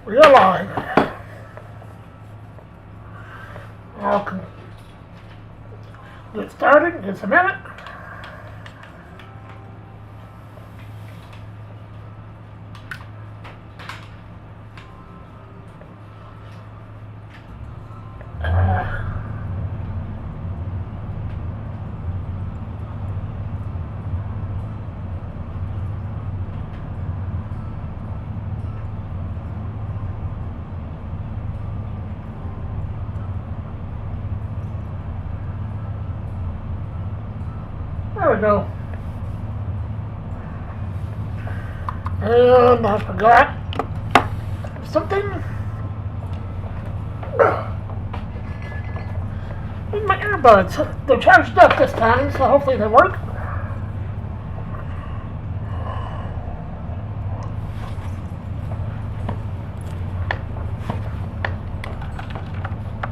We are live. Okay. Get started in just a minute. There we go. And I forgot something. These are my earbuds. They're charged up this time, so hopefully they work.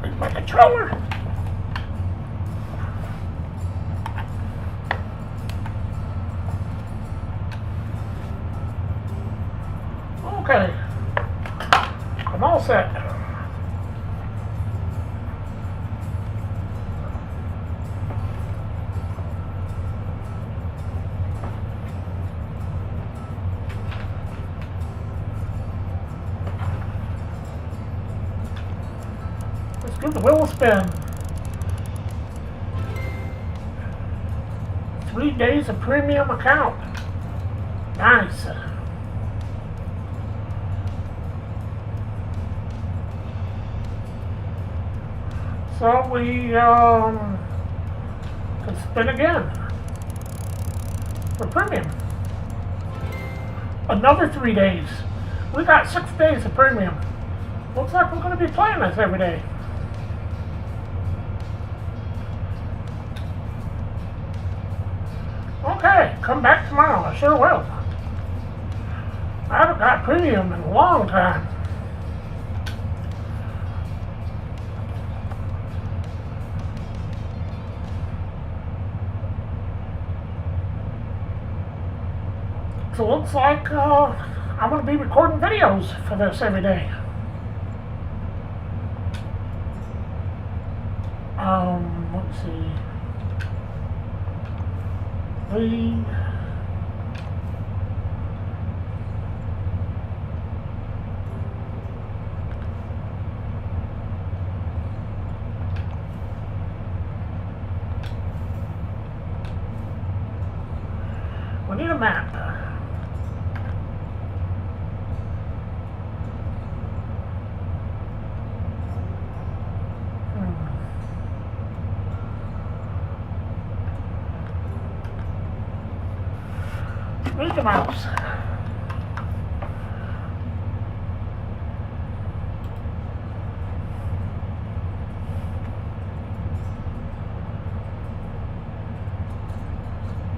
Here's my controller. Okay, I'm all set. Let's give the wheel a spin. 3 days of premium account. Nice. So we can spin again for premium. Another 3 days. We got 6 days of premium. Looks like we're going to be playing this every day. Okay, come back tomorrow. I sure will. I haven't got premium in a long time. So it looks like I'm going to be recording videos for this every day. Let's see. We need a map. Where's the mouse?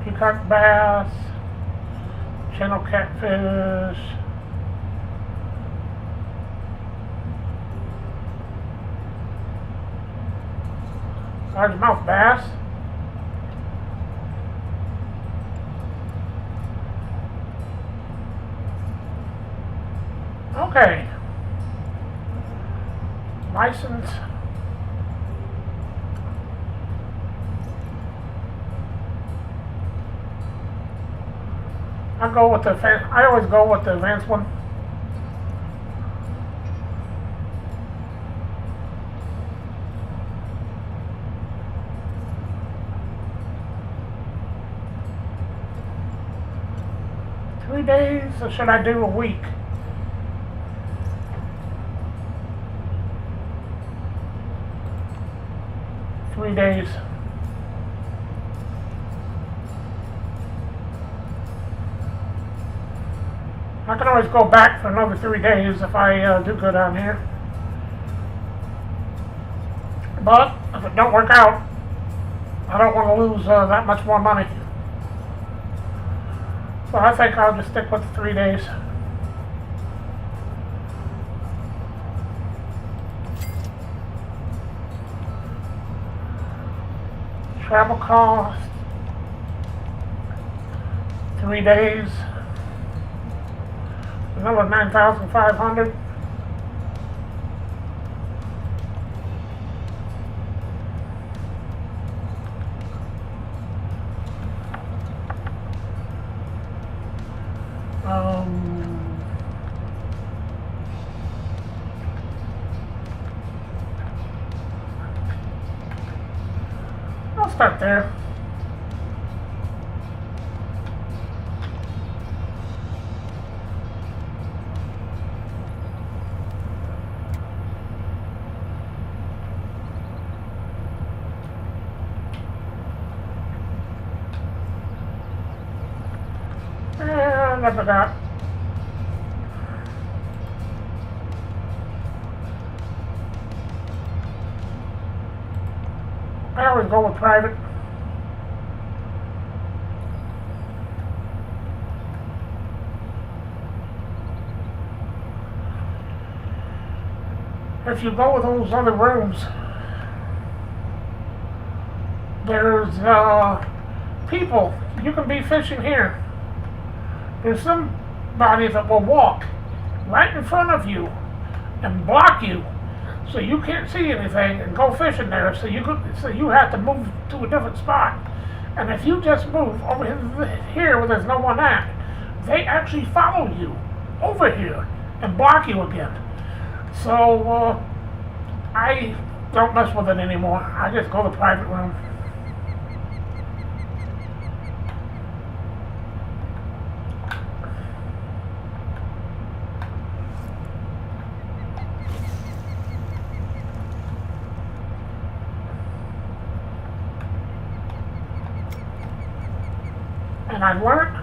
Peacock bass, channel catfish, largemouth bass. Okay. License. I always go with the advanced one. Three days, or should I do a week? Three days. I can always go back for another 3 days if I do good on here. But if it don't work out, I don't want to lose that much more money. So I think I'll just stick with the 3 days. Travel cost, 3 days, another 9,500. I'll start there. And I forgot. I always go with private. If you go with those other rooms, there's people. You can be fishing here. There's somebody that will walk right in front of you and block you, so you can't see anything and go fishing there. So you have to move to a different spot. And if you just move over here where there's no one at, they actually follow you over here and block you again. So I don't mess with it anymore. I just go to the private room. And I learned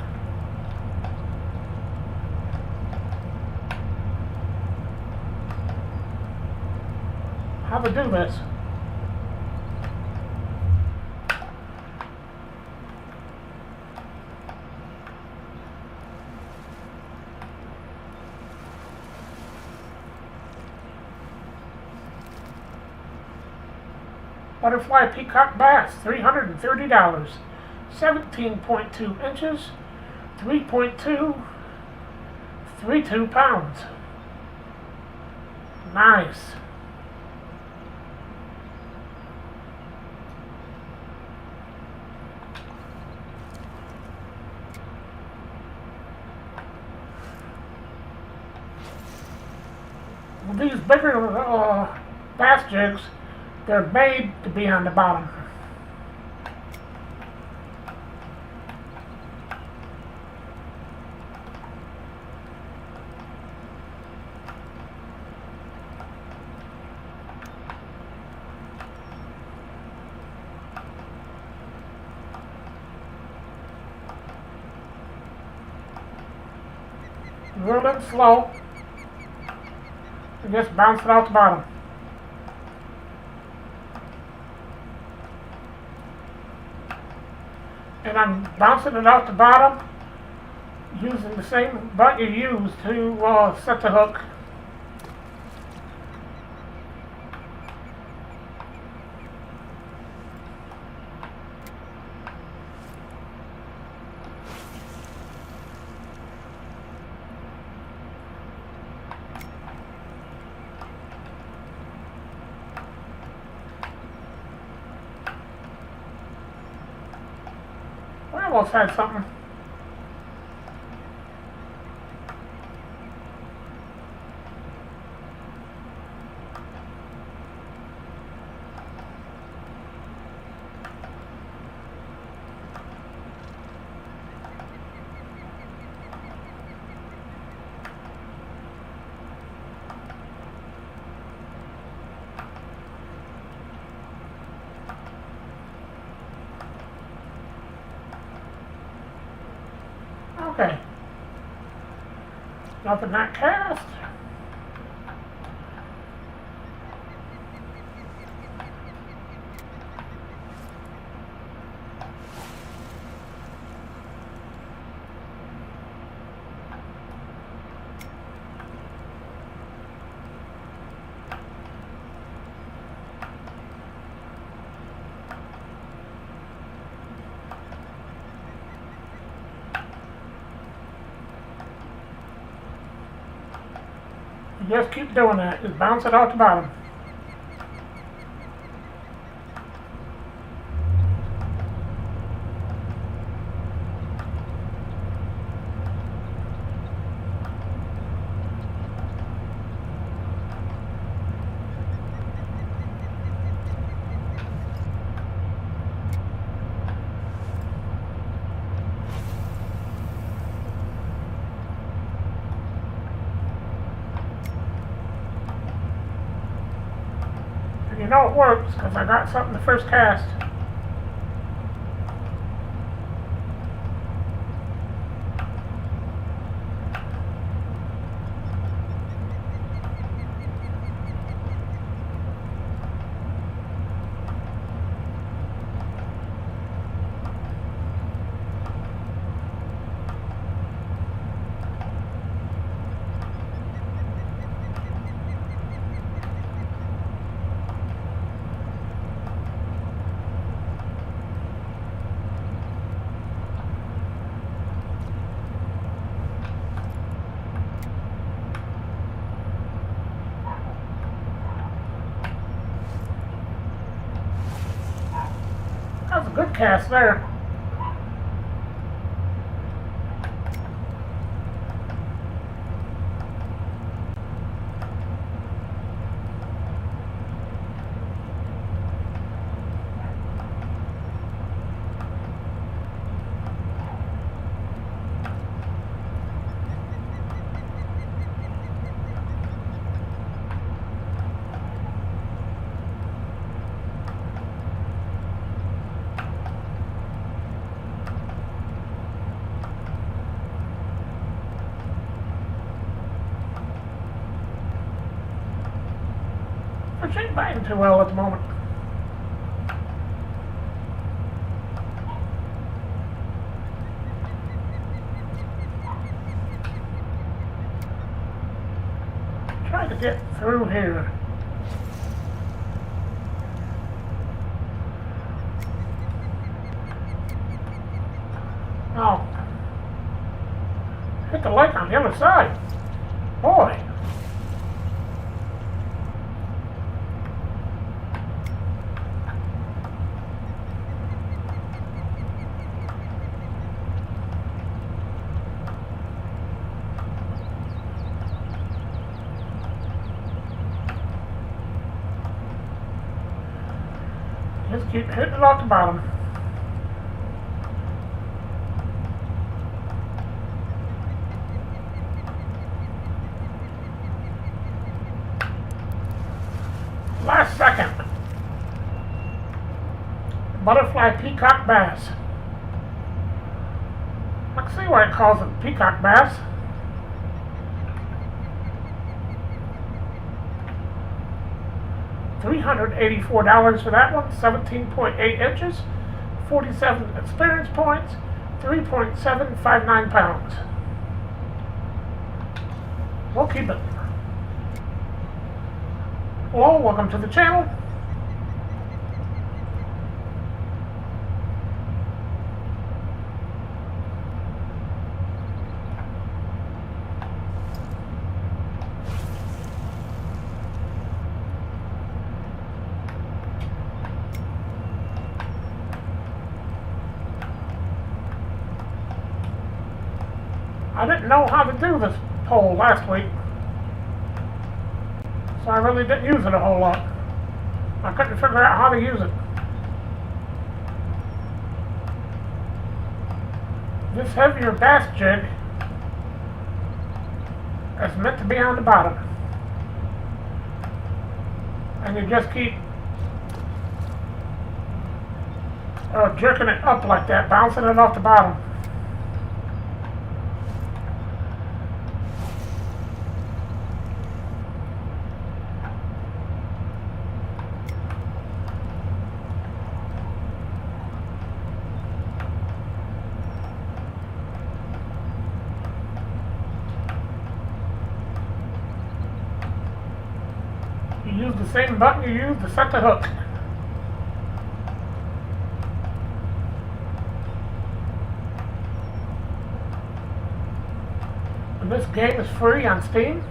how to do this. Butterfly peacock bass, $330. 17.2 inches, 3.232 pounds. Nice. Well, these bigger bass jigs, they're made to be on the bottom. Reel it slow and just bounce it out the bottom. And I'm bouncing it out the bottom using the same butt you use to set the hook. I almost had something. Okay. Nothing not cast. Just keep doing that. Just bounce it out the bottom. You know it works because I got something the first cast. That was a good cast there. Which ain't biting too well at the moment. Try to get through here. Oh. Hit the lake on the other side. Boy. Just keep hitting it off the bottom. Last second. Butterfly peacock bass. I can see why it calls it peacock bass. $384 for that one, 17.8 inches, 47 experience points, 3.759 pounds. We'll keep it. Hello, welcome to the channel. I didn't know how to do this pole last week, so I really didn't use it a whole lot. I couldn't figure out how to use it. This heavier bass jig is meant to be on the bottom, and you just keep jerking it up like that, bouncing it off the bottom. You use the same button you use to set the hook. And this game is free on Steam.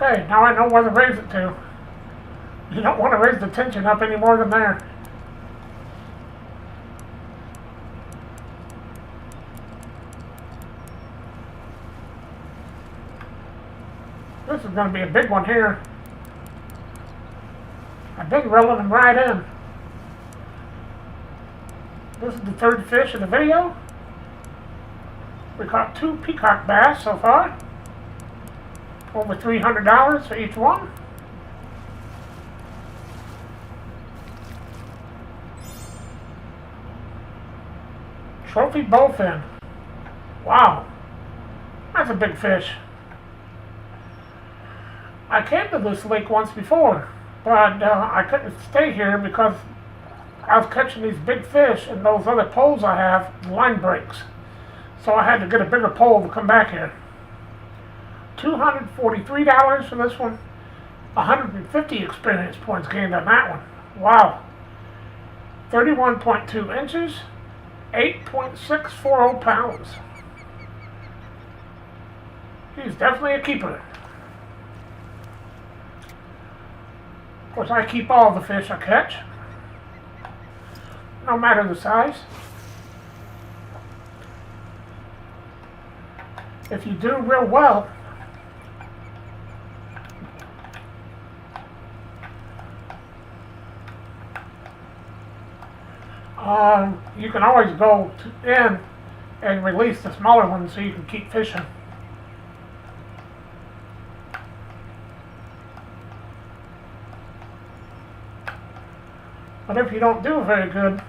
Okay, now I know where to raise it to. You don't want to raise the tension up any more than there. This is going to be a big one here. I've been reeling them right in. This is the third fish in the video. We caught 2 peacock bass so far. Over $300 for each one. Trophy bowfin. Wow. That's a big fish. I came to this lake once before, but I couldn't stay here because I was catching these big fish and those other poles I have, the line breaks. So I had to get a bigger pole to come back here. $243 for this one. 150 experience points gained on that one. Wow. 31.2 inches. 8.640 pounds. He's definitely a keeper. Of course, I keep all the fish I catch, no matter the size. If you do real well, you can always go in and release the smaller ones so you can keep fishing. But if you don't do very good,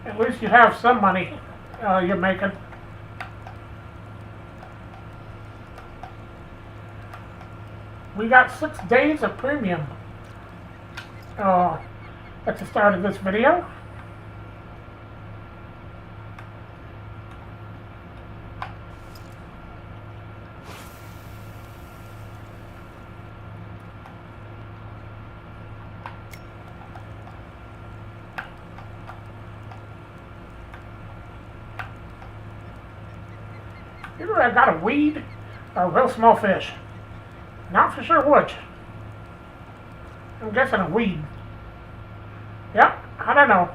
at least you have some money you're making. We got 6 days of premium at the start of this video. Either I got a weed or a real small fish. Not for sure which. I'm guessing a weed. Yep, I don't know.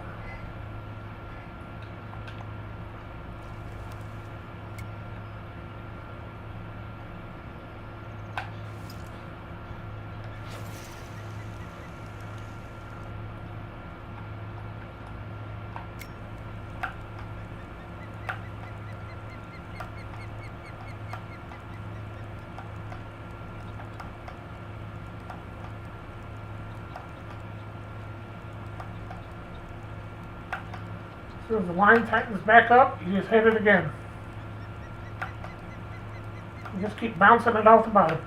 So as the line tightens back up, you just hit it again. You just keep bouncing it off the bottom.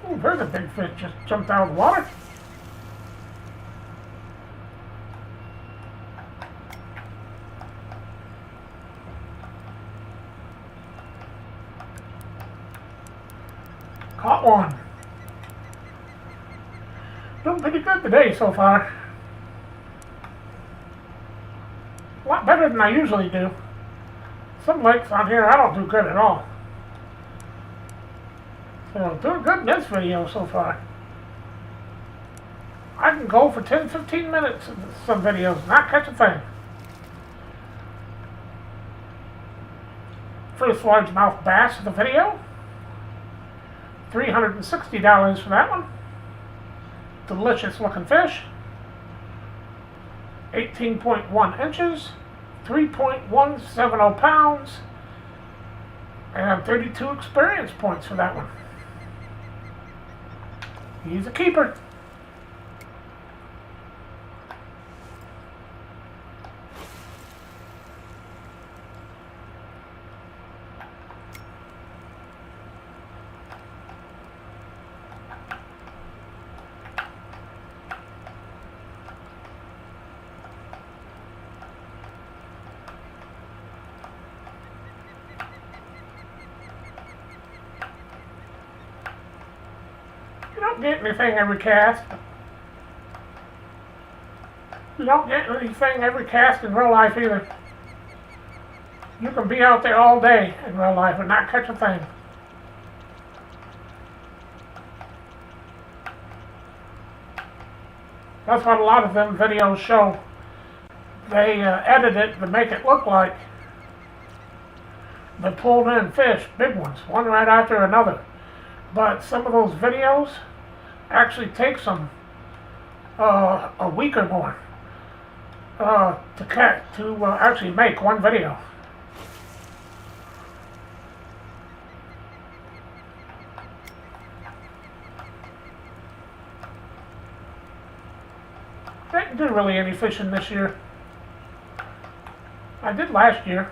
Oh, there's a big fish just jumped out of the water. Caught one. Doing pretty good today so far. A lot better than I usually do. Some lakes on here I don't do good at all. So, doing good in this video so far. I can go for 10-15 minutes in some videos and not catch a thing. First largemouth bass of the video. $360 for that one. Delicious looking fish. 18.1 inches. 3.170 pounds. And 32 experience points for that one. He's a keeper. don't get anything every cast. You don't get anything every cast in real life either. You can be out there all day in real life and not catch a thing. That's what a lot of them videos show. They edit it to make it look like they pulled in fish, big ones, one right after another. But some of those videos actually takes them a week or more to actually make one video. I didn't do really any fishing this year. I did last year.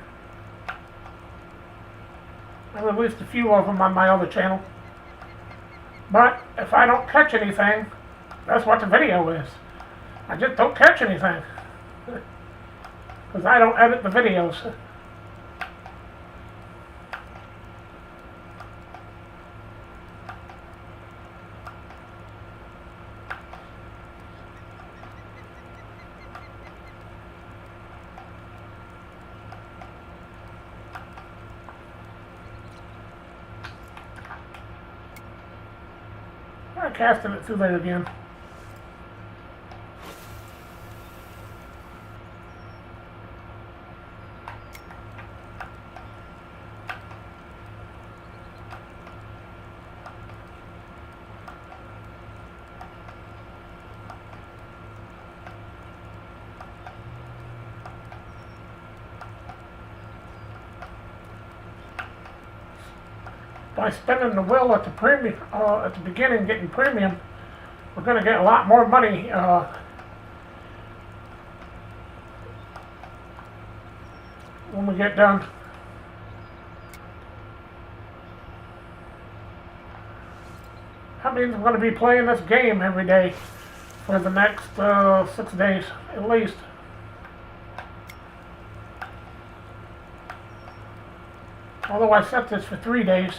I released a few of them on my other channel. But if I don't catch anything, that's what the video is. I just don't catch anything. Because I don't edit the videos. I'm casting it through there again. By spending the will at the premium at the beginning, getting premium, we're going to get a lot more money when we get done. That means I'm going to be playing this game every day for the next 6 days at least. Although I set this for 3 days.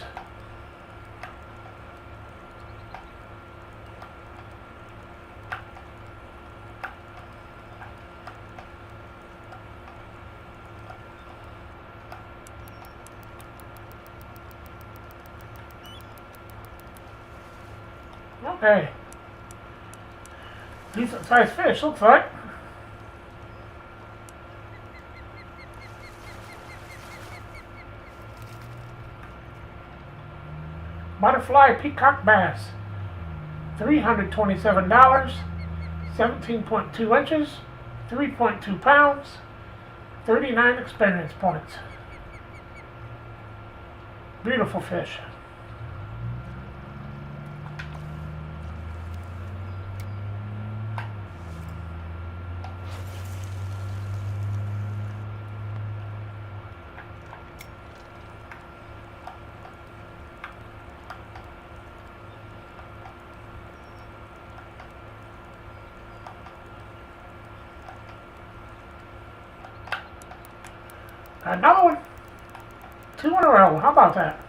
Okay. Decent sized fish, looks like. Butterfly peacock bass. $327, 17.2 inches, 3.2 pounds, 39 experience points. Beautiful fish. Another one. 2 in a row. How about that?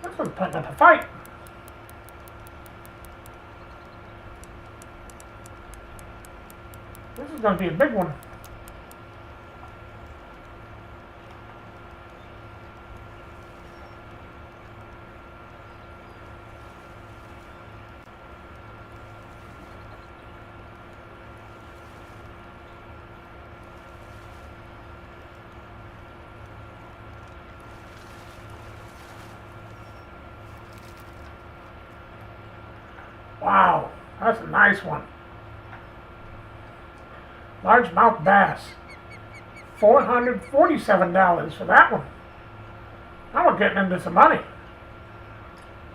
This one's putting up a fight. This is going to be a big one. Wow, that's a nice one. Largemouth bass. $447 for that one. Now we're getting into some money.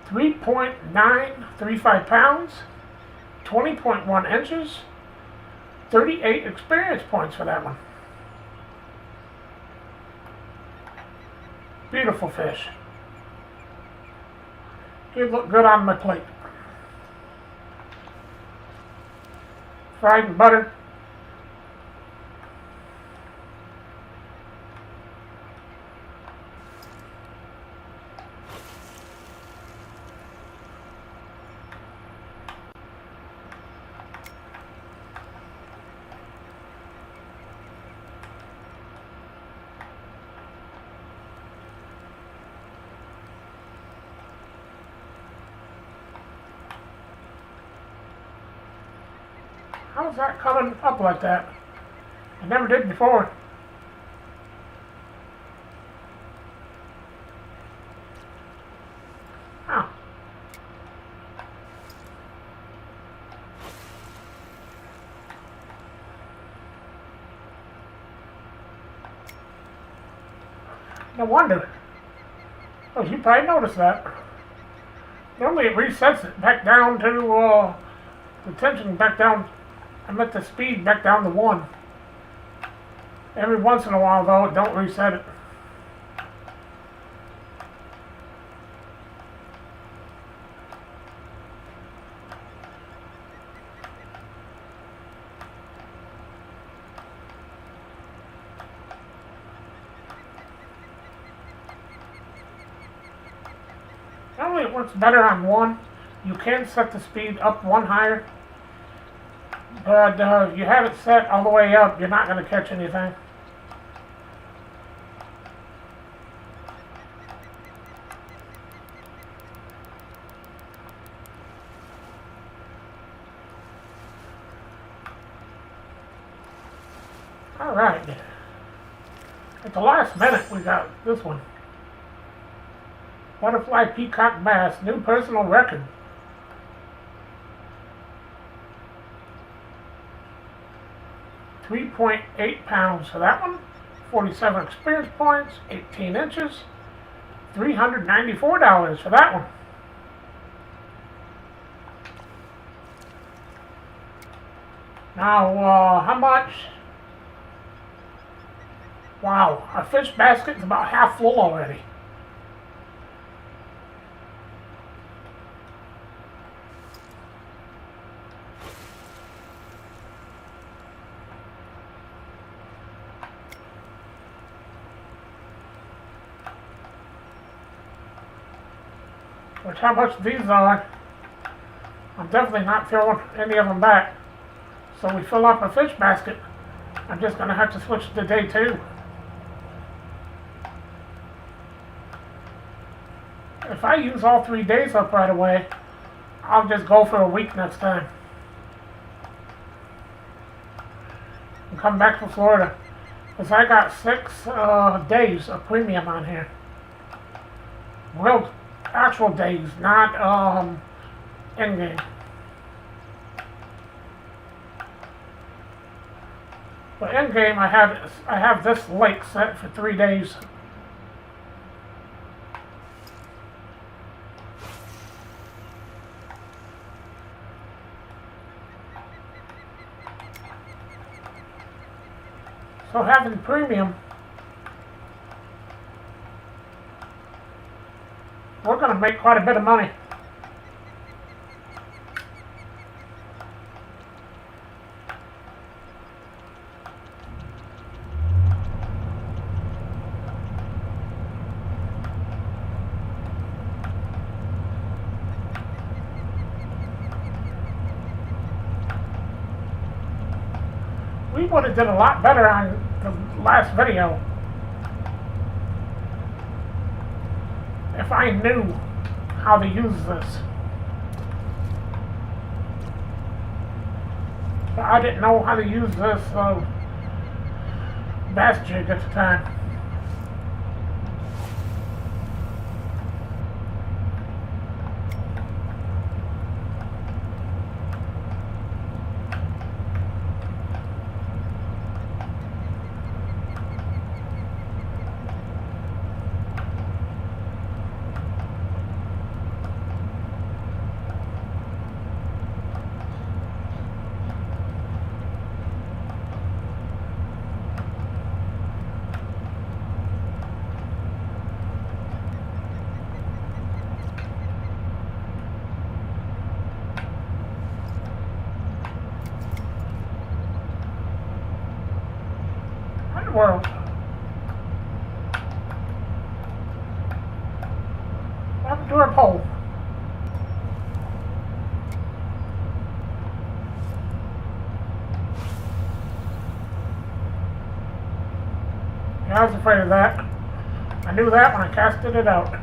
3.935 pounds, 20.1 inches, 38 experience points for that one. Beautiful fish. He'd look good on my plate. Fried in butter. How's that coming up like that? I never did before. Huh. No wonder. Oh, you probably noticed that. Normally it resets it back down to the tension back down. I meant the speed back down to 1. Every once in a while though, it don't reset it. Normally it works better on 1. You can set the speed up 1 higher. But if you have it set all the way up, you're not going to catch anything. Alright. At the last minute, we got this one. Butterfly peacock bass, new personal record. .8 pounds for that one. 47 experience points, 18 inches, $394 for that one. Now, how much? Wow, our fish basket is about half full already. Which, how much these are, I'm definitely not throwing any of them back. So we fill up a fish basket. I'm just going to have to switch to day 2. If I use all 3 days up right away, I'll just go for a week next time. And come back to Florida. Because I got 6 days of premium on here. Real actual days, not in-game. But in-game, I have this lake set for 3 days. So having premium, we're going to make quite a bit of money. We would have done a lot better on the last video if I knew how to use this. But I didn't know how to use this bass jig at the time. World. Welcome to our pole. Yeah, I was afraid of that. I knew that when I casted it out.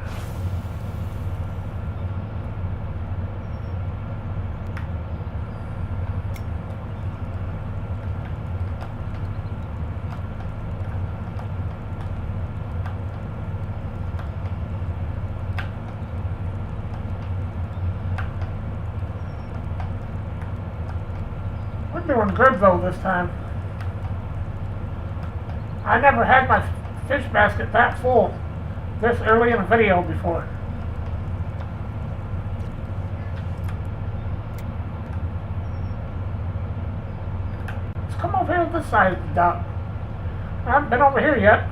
doing good though this time. I never had my fish basket that full this early in a video before. Let's come over here to this side of the dock. I haven't been over here yet.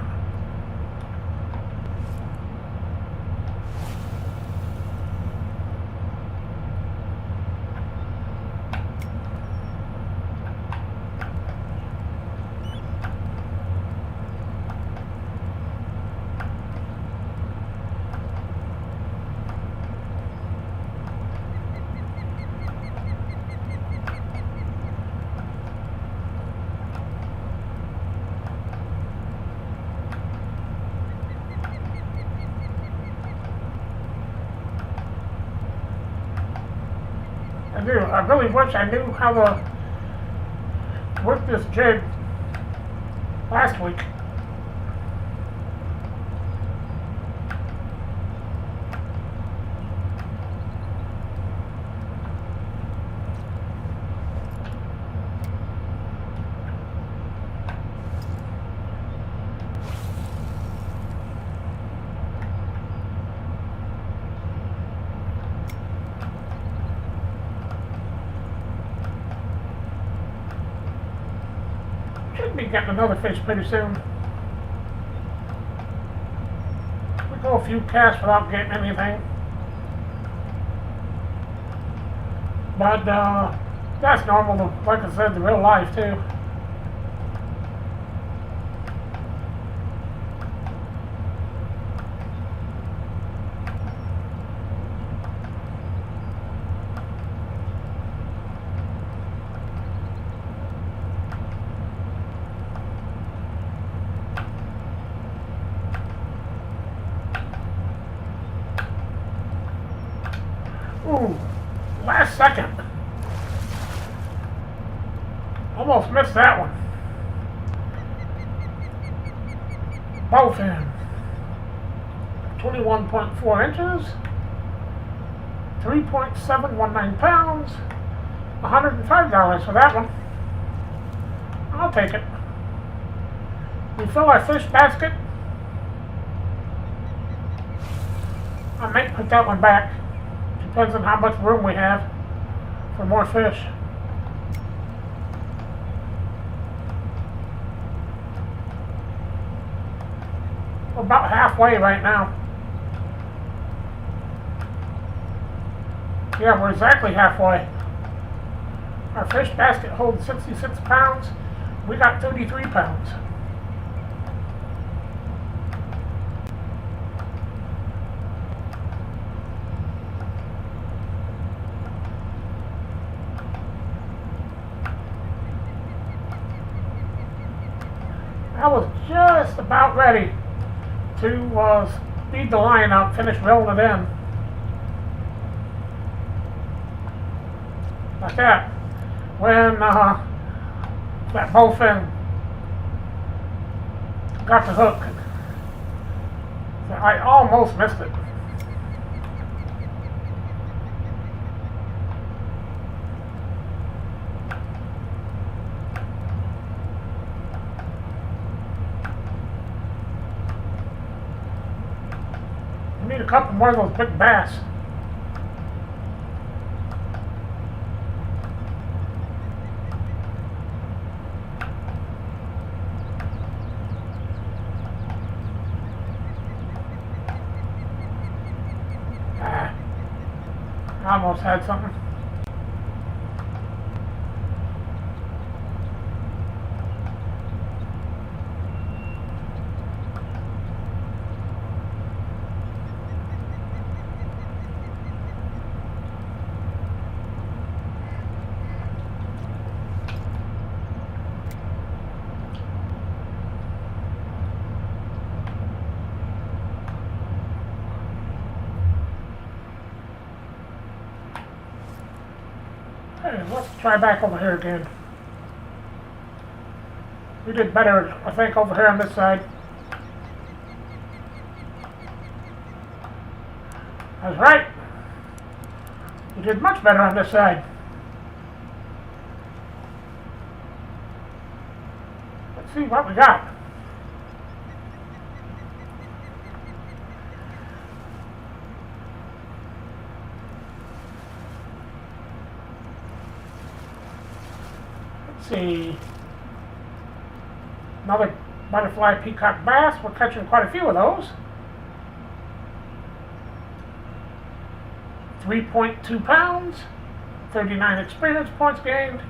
I really wish I knew how to work this jig last week. Should be getting another fish pretty soon. We go a few casts without getting anything. But that's normal, like I said, in real life too. Ooh, last second. Almost missed that one. Bowfin. 21.4 inches. 3.719 pounds. $105 for that one. I'll take it. We fill our fish basket. I might put that one back. Depends on how much room we have for more fish. We're about halfway right now. Yeah, we're exactly halfway. Our fish basket holds 66 pounds. We got 33 pounds. I was just about ready to speed the line up, finish reeling it in. Like that. When that bowfin got the hook, I almost missed it. We need a couple more of those big bass. I almost had something. Hey, let's try back over here again. We did better, I think, over here on this side. That's right. We did much better on this side. see what we got. Let's see. Another butterfly peacock bass. We're catching quite a few of those. 3.2 pounds, 39 experience points gained,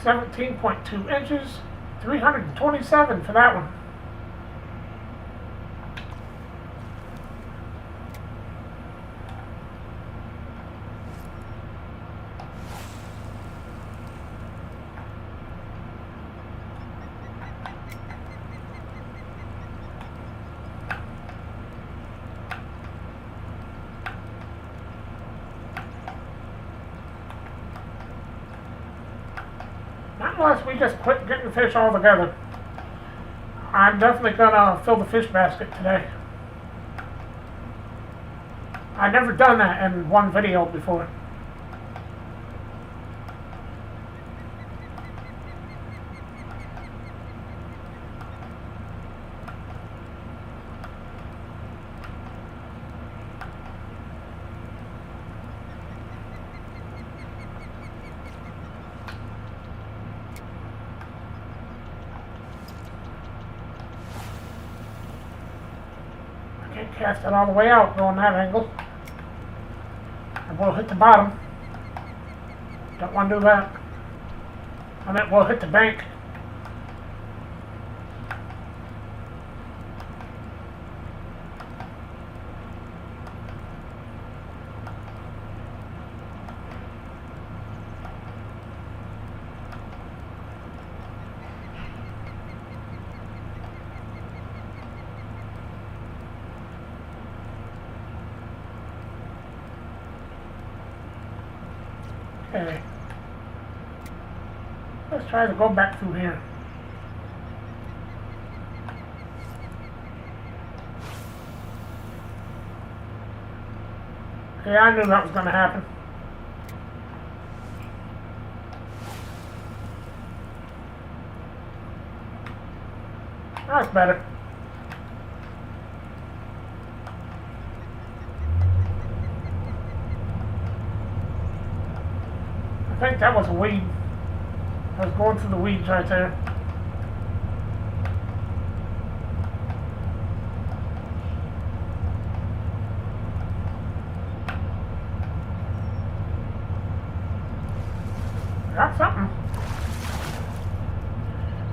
17.2 inches, 327 for that one. Not unless we just quit getting fish altogether. I'm definitely gonna fill the fish basket today. I've never done that in one video before. Can't cast it all the way out going that angle. And we'll hit the bottom. Don't want to do that. And then we'll hit the bank. Okay. Let's try to go back through here. Okay, I knew that was going to happen. That's better. I think that was a weed. I was going through the weeds right there. Got something.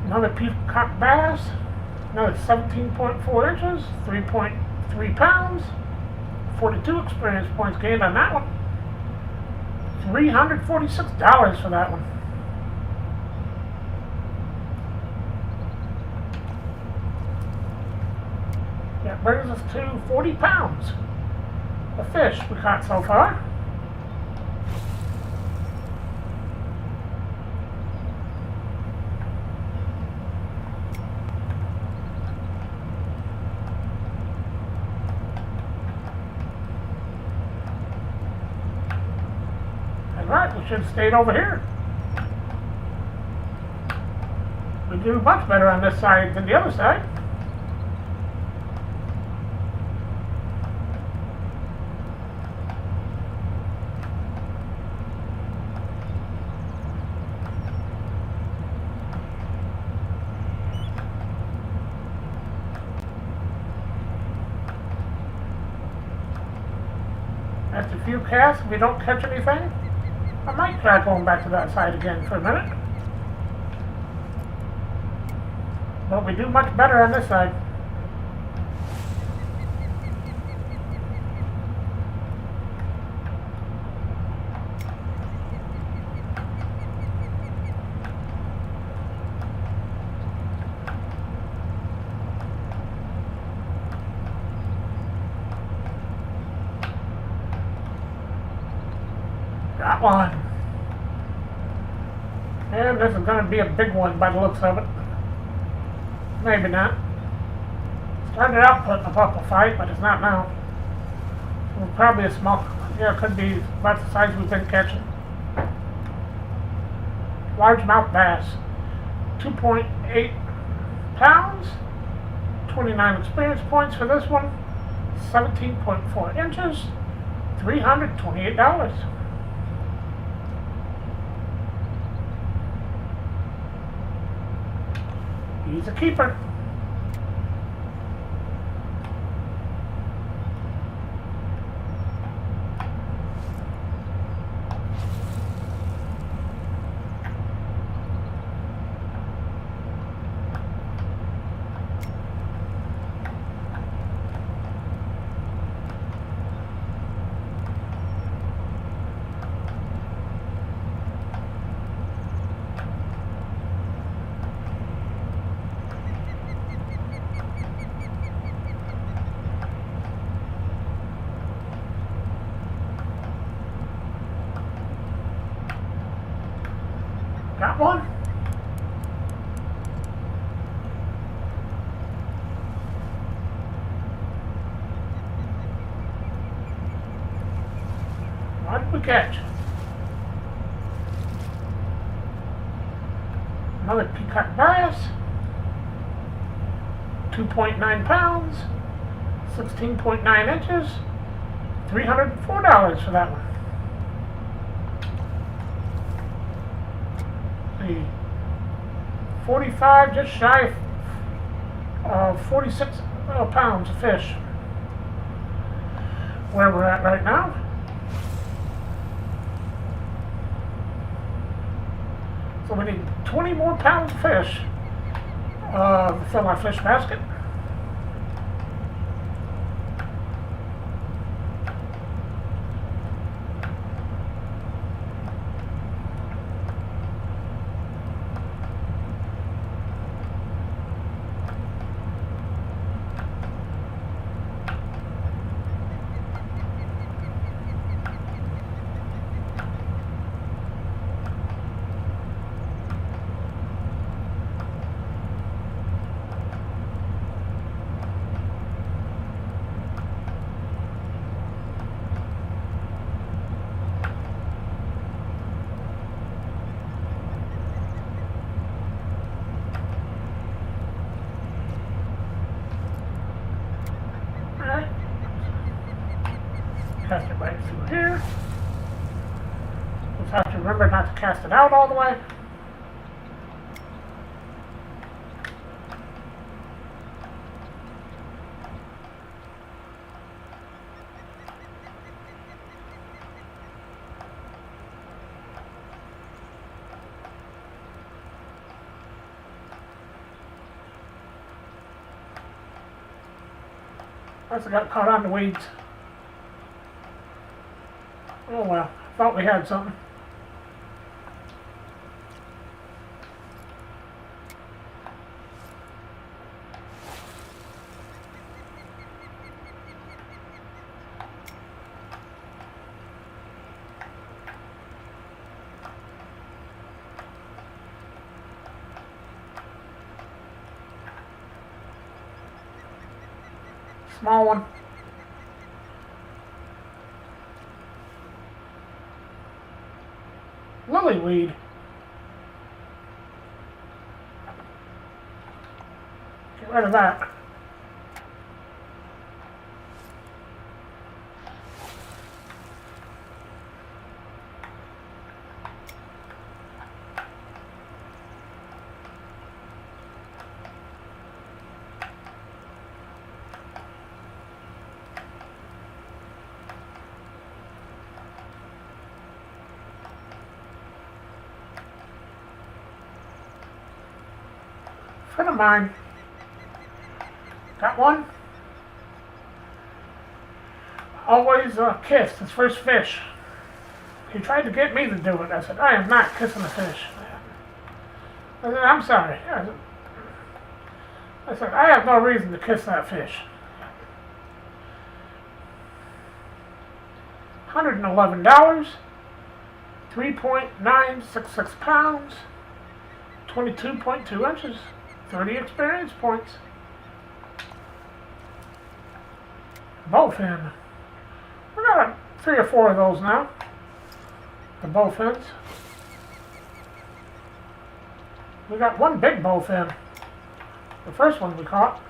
Another peacock bass. Another 17.4 inches, 3.3 pounds, 42 experience points gained on that one. $346 for that one. That brings us to 40 pounds of fish we caught so far. Alright, we should have stayed over here. We do much better on this side than the other side. After a few casts, if we don't catch anything, I might try going back to that side again for a minute. But we do much better on this side. Got one. And this is going to be a big one by the looks of it. Maybe not. Started out putting up a fight, but it's not now. It was probably a small, yeah, it could be about the size we've been catching. Largemouth bass. 2.8 pounds, 29 experience points for this one, 17.4 inches, $328. He's a keeper. Got one? What did we catch? Another peacock bass. 2.9 pounds. 16.9 inches. $304 for that one. The 45, just shy of 46 pounds of fish. Where we're at right now. So we need 20 more pounds of fish to fill our fish basket. Cast it right through here. Just have to remember not to cast it out all the way. Must have got caught on the weeds. Oh well, thought we had something. Small one. Lilyweed. Get rid of that. Friend of mine got one. Always kissed his first fish. He tried to get me to do it. I said, I am not kissing a fish. I said, I'm sorry. I said, I have no reason to kiss that fish. $111, 3.966 pounds, 22.2 inches. 30 experience points. Bowfin. We got 3 or 4 of those now. The bowfins. We got one big bowfin. The first one we caught.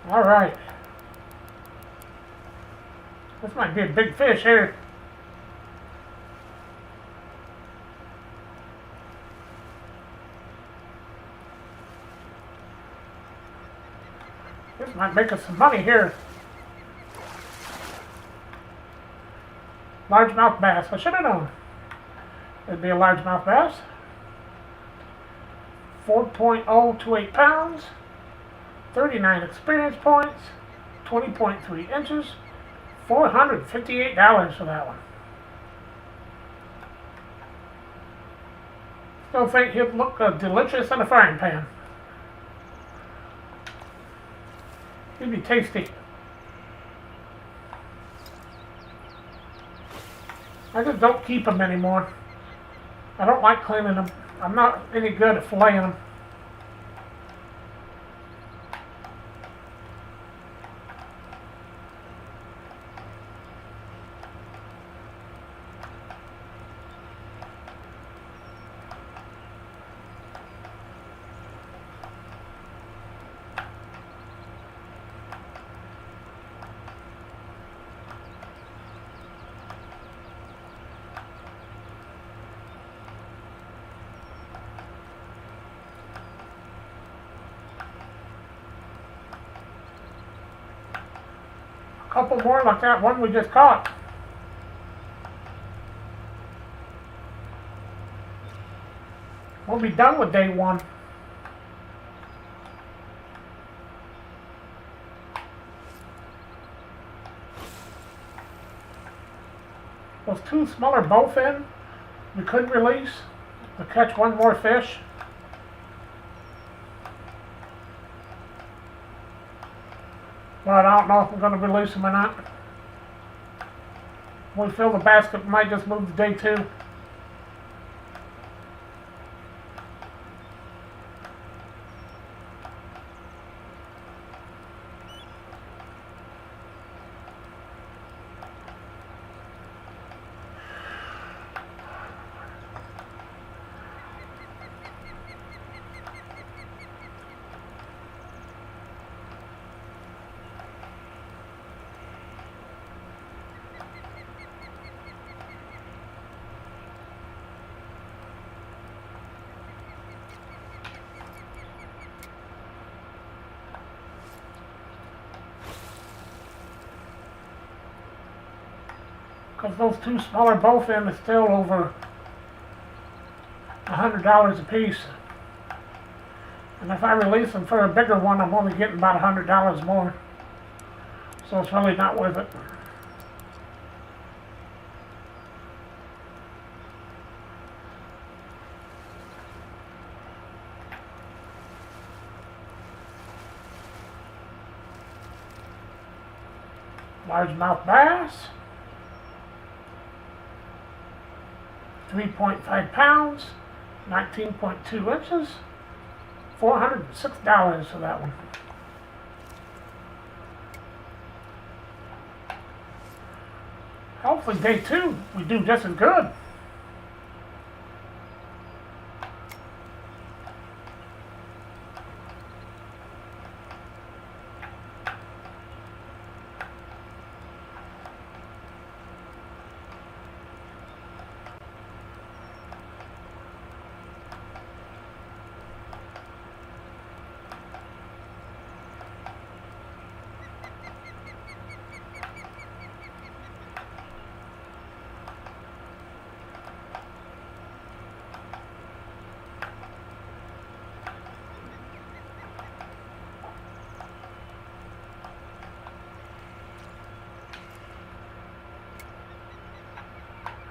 All right. This might be a big fish here. This might make us some money here. Largemouth bass. I should have known. It'd be a largemouth bass. 4.028 pounds. 39 experience points. 20.3 inches. $458 for that one. Still think he'd look delicious in a frying pan. He'd be tasty. I just don't keep them anymore. I don't like cleaning them. I'm not any good at filleting them. Couple more like that one we just caught. We'll be done with day one. Those two smaller bowfin we could release to catch one more fish. But I don't know if I'm going to release them or not. When we fill the basket, we might just move to day two. Because those two smaller bowfin are still over $100 a piece. And if I release them for a bigger one, I'm only getting about $100 more. So it's really not worth it. Largemouth bass. 3.5 pounds, 19.2 inches, $406 for that one. Hopefully day two we do just as good.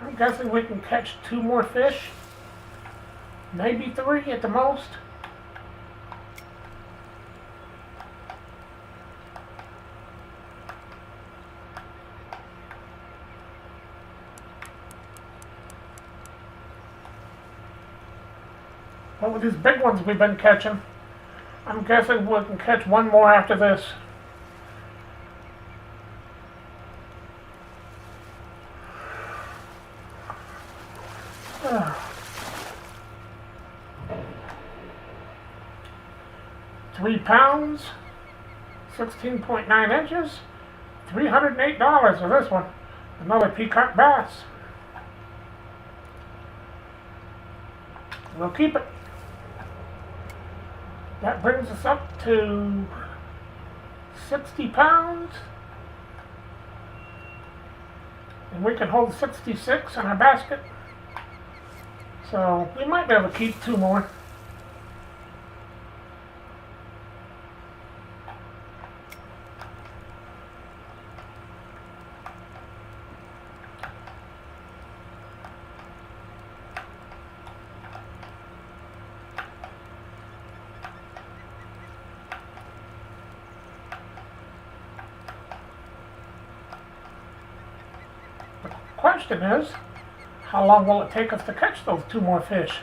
I'm guessing we can catch 2 more fish, maybe 3 at the most. But with these big ones we've been catching, I'm guessing we can catch one more after this. Ugh. 3 pounds, 16.9 inches, $308 for this one. Another peacock bass. We'll keep it. That brings us up to 60 pounds. And we can hold 66 in our basket. So we might be able to keep 2 more. Question is, how long will it take us to catch those 2 more fish?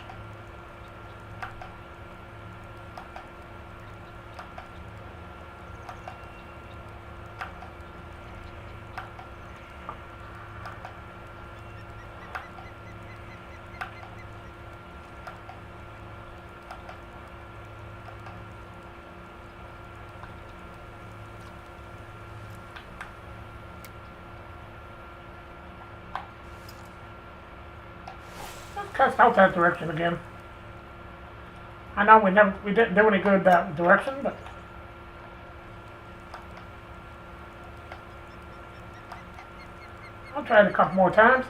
Let's cast out that direction again. I know we didn't do any good that direction, but I'll try it a couple more times.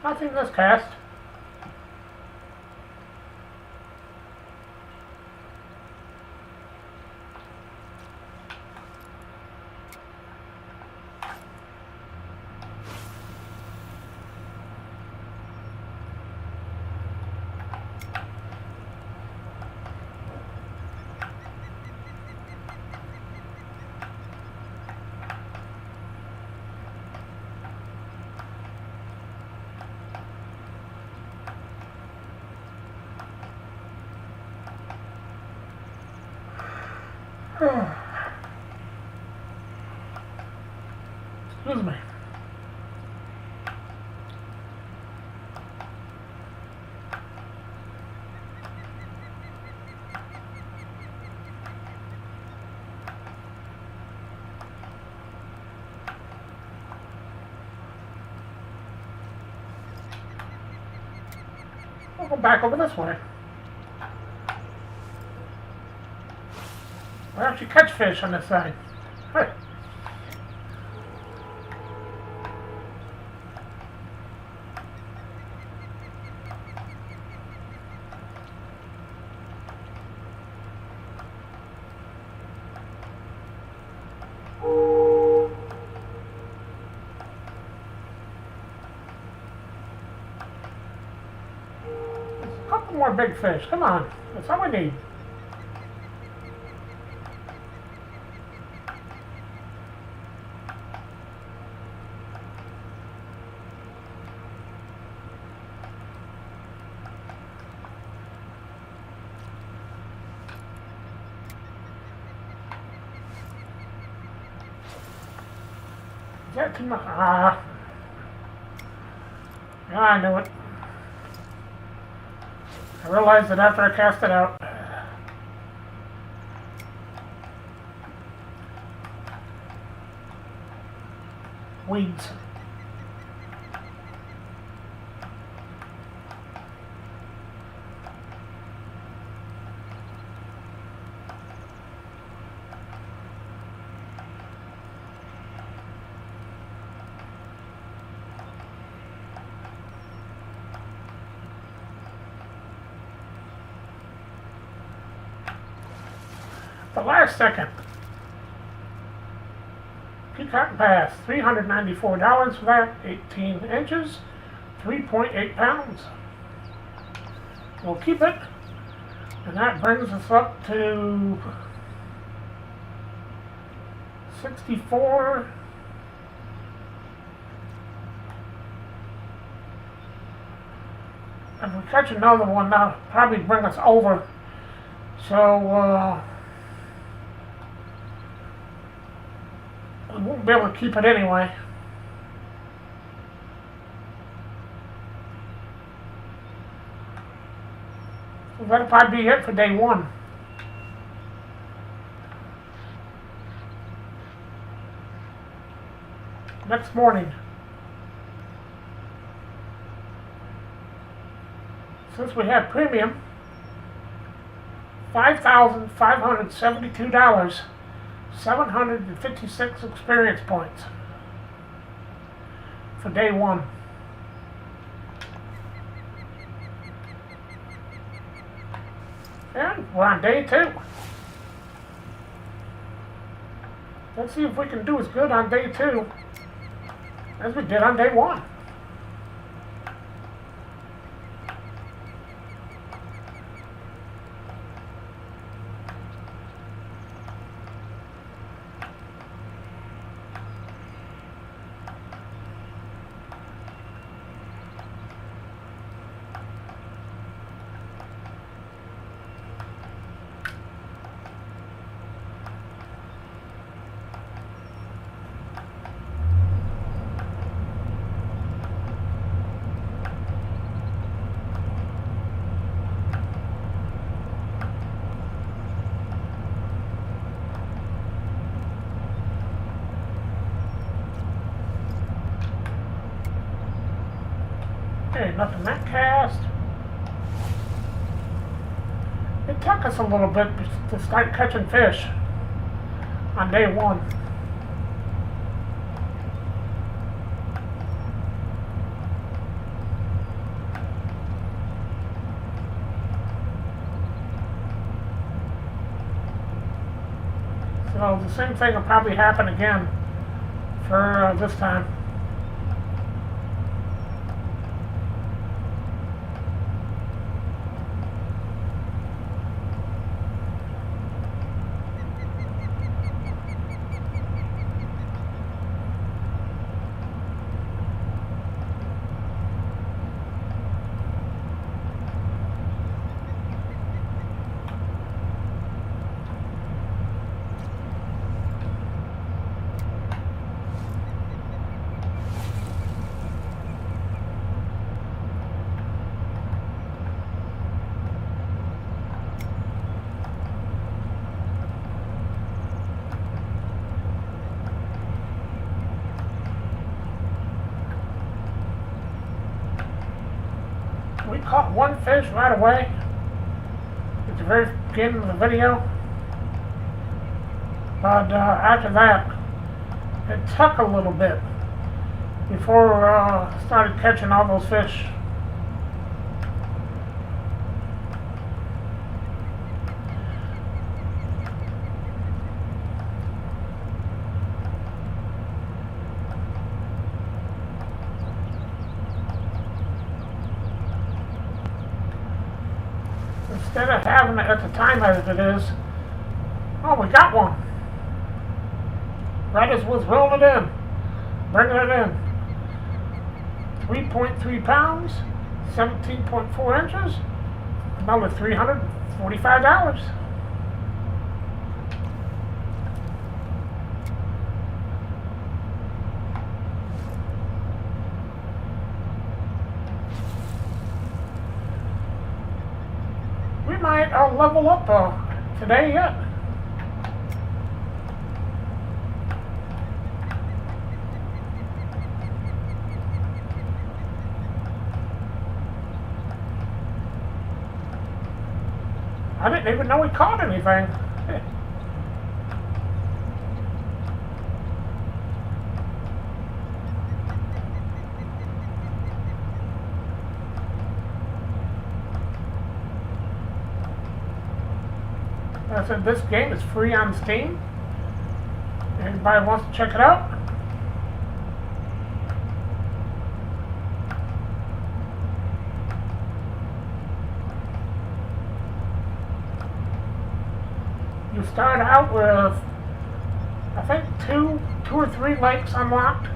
Nothing this cast. Excuse me. We'll go back over this way. We actually catch fish on this side. Hey. A couple more big fish. Come on. That's all we need. Is that too much? Yeah, I knew it. I realized it after I cast it out. Weeds. last second. Peacock Bass, $394 for that, 18 inches, 3.8 pounds. We'll keep it, and that brings us up to 64. If we catch another one, that'll probably bring us over. So, we won't be able to keep it anyway. So that'll probably be it for day one. Next morning. Since we have premium, $5,572, 756 experience points for day one. And we're on day two. Let's see if we can do as good on day two as we did on day one. Okay, nothing that cast. It took us a little bit to start catching fish on day one. So the same thing will probably happen again for this time. We caught one fish right away at the very beginning of the video, but after that it took a little bit before started catching all those fish. Instead of having it at the time as it is, oh, we got one. Right as was rolling it in, bringing it in. 3.3 pounds, 17.4 inches, another $345. We might level up today yet. I didn't even know we caught anything. I said, this game is free on Steam. Anybody wants to check it out? You start out with, I think, two or three lakes unlocked,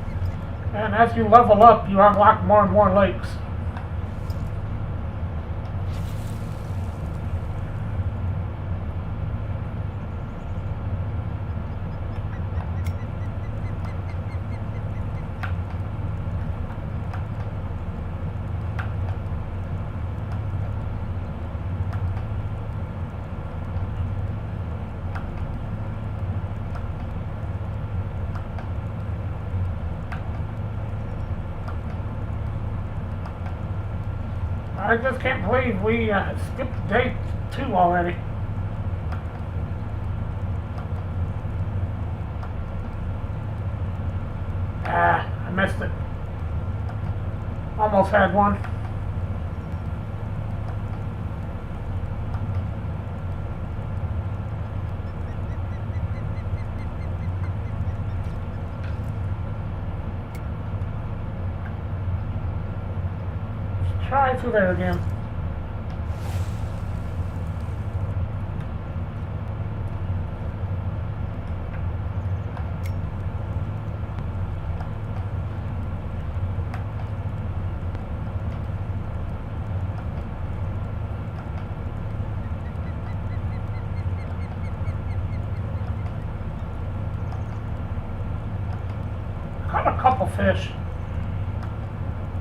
and as you level up, you unlock more and more lakes. I just can't believe we skipped day 2 already. I missed it. Almost had one. Try through there again. Caught a couple fish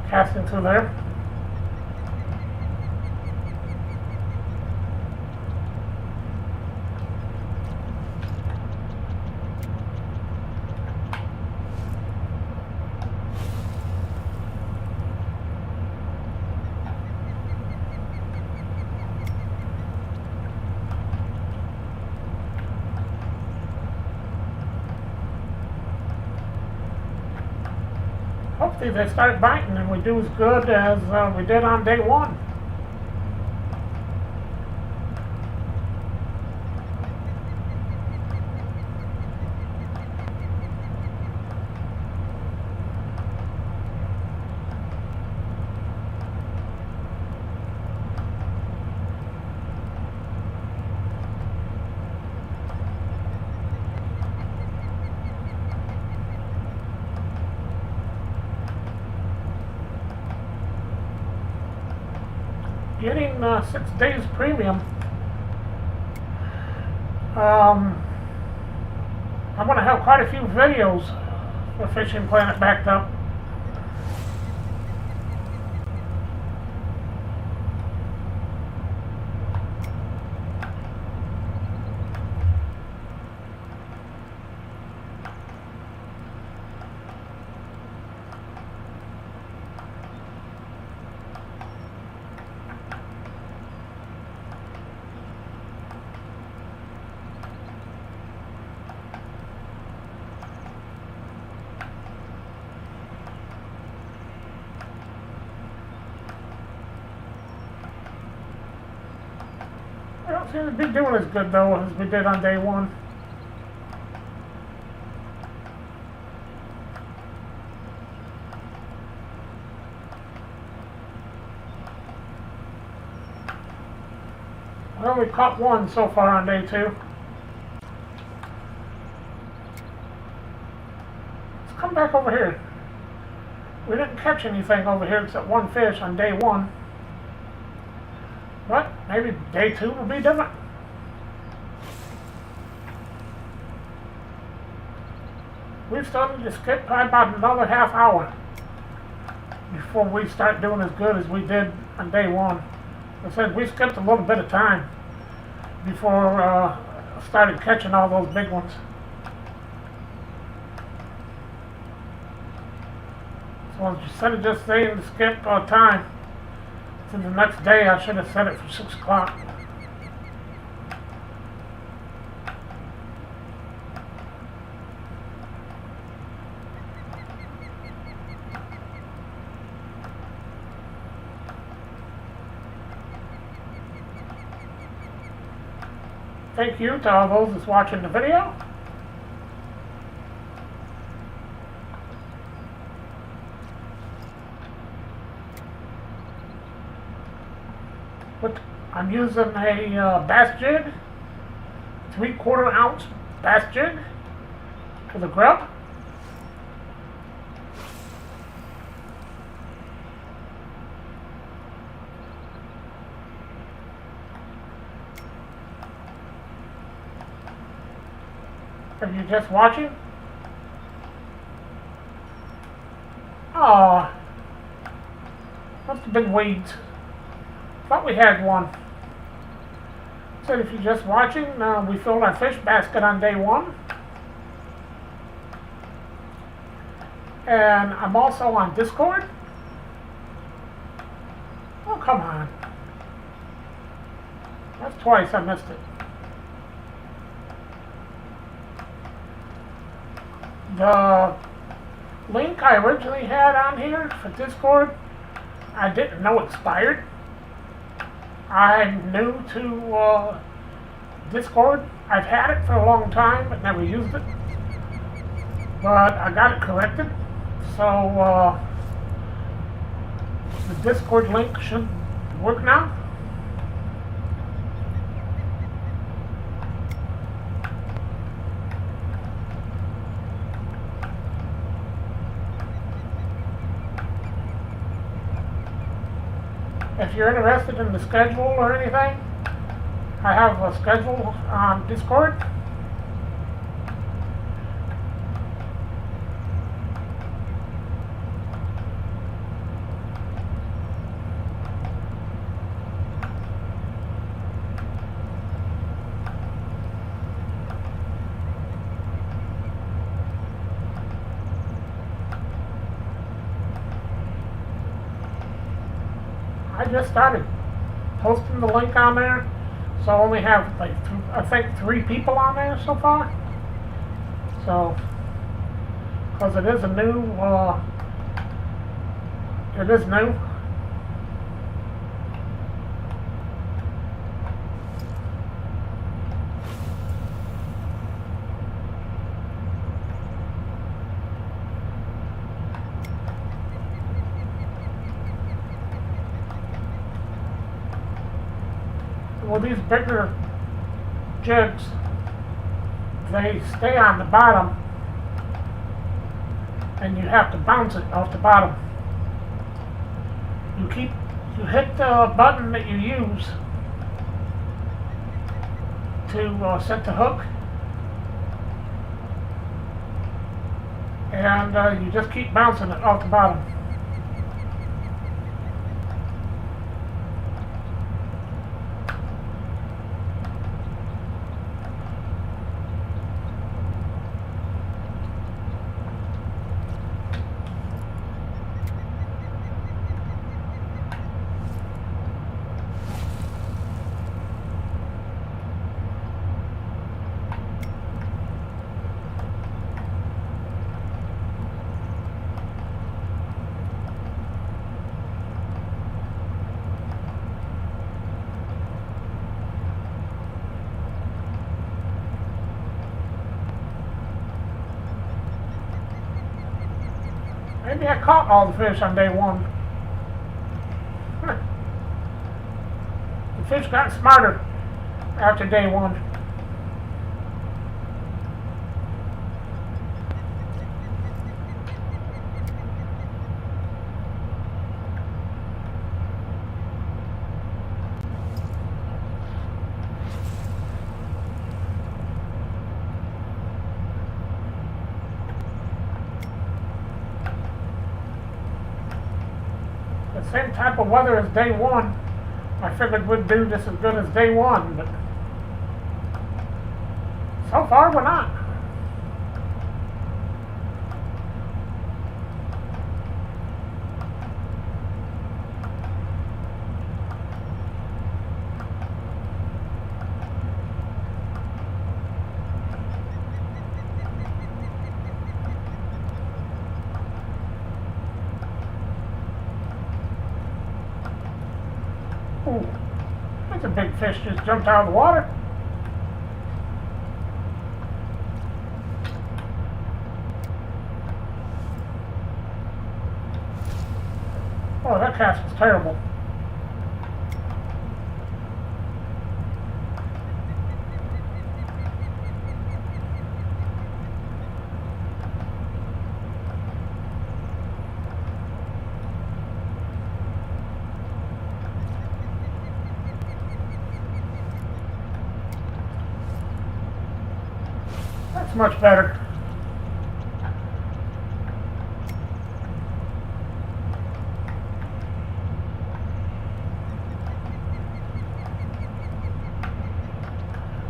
casting through there. Hopefully they start biting and we do as good as we did on day 1. Getting 6 days premium. I'm going to have quite a few videos for Fishing Planet backed up. I don't seem to be doing as good though as we did on day 1. Well, we caught one so far on day 2. Let's come back over here. We didn't catch anything over here except one fish on day 1. But maybe day 2 will be different. We've started to skip by about another half hour before we start doing as good as we did on day 1. I said we skipped a little bit of time before started catching all those big ones. So instead of just saying to skip time to the next day, I should have set it for 6 o'clock. Thank you to all those that's watching the video. But I'm using a bass jig, 3/4 ounce bass jig for the grub. If you're just watching, oh, must have been weeds. Thought we had one. So if you're just watching, we filled our fish basket on day one. And I'm also on Discord. Oh, come on. That's twice I missed it. The link I originally had on here for Discord, I didn't know expired. I'm new to Discord. I've had it for a long time but never used it. But I got it corrected. So the Discord link should work now. If you're interested in the schedule or anything, I have a schedule on Discord. I just started posting the link on there, so I only have like I think 3 people on there so far. So, because it is a new, it is new. Well, these bigger jigs, they stay on the bottom, and you have to bounce it off the bottom. You hit the button that you use to set the hook, and you just keep bouncing it off the bottom. Maybe I caught all the fish on day one. The fish got smarter after day one. The same type of weather as day one, I figured we'd do just as good as day one, but so far we're not. Ooh, that's a big fish just jumped out of the water. Oh, that cast was terrible. That's much better.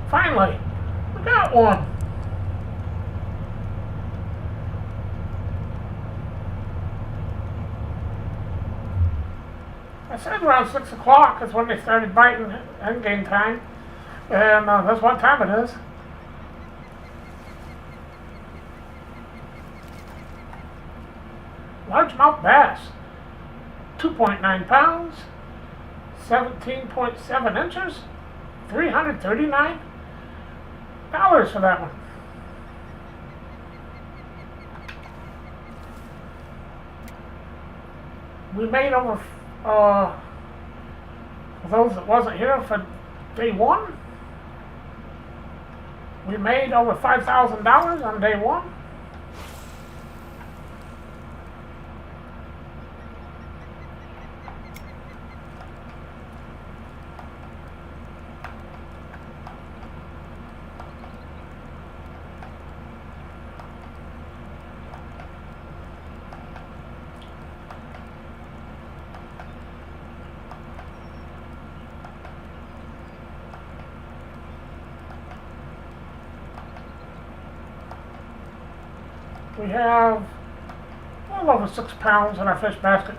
Finally, we got one. I said around 6 o'clock is when they started biting endgame time. And that's what time it is. Largemouth bass, 2.9 pounds, 17.7 inches, $339 for that one. We made over, for those that wasn't here for day one, we made over $5,000 on day one. We have a little over 6 pounds in our fish basket.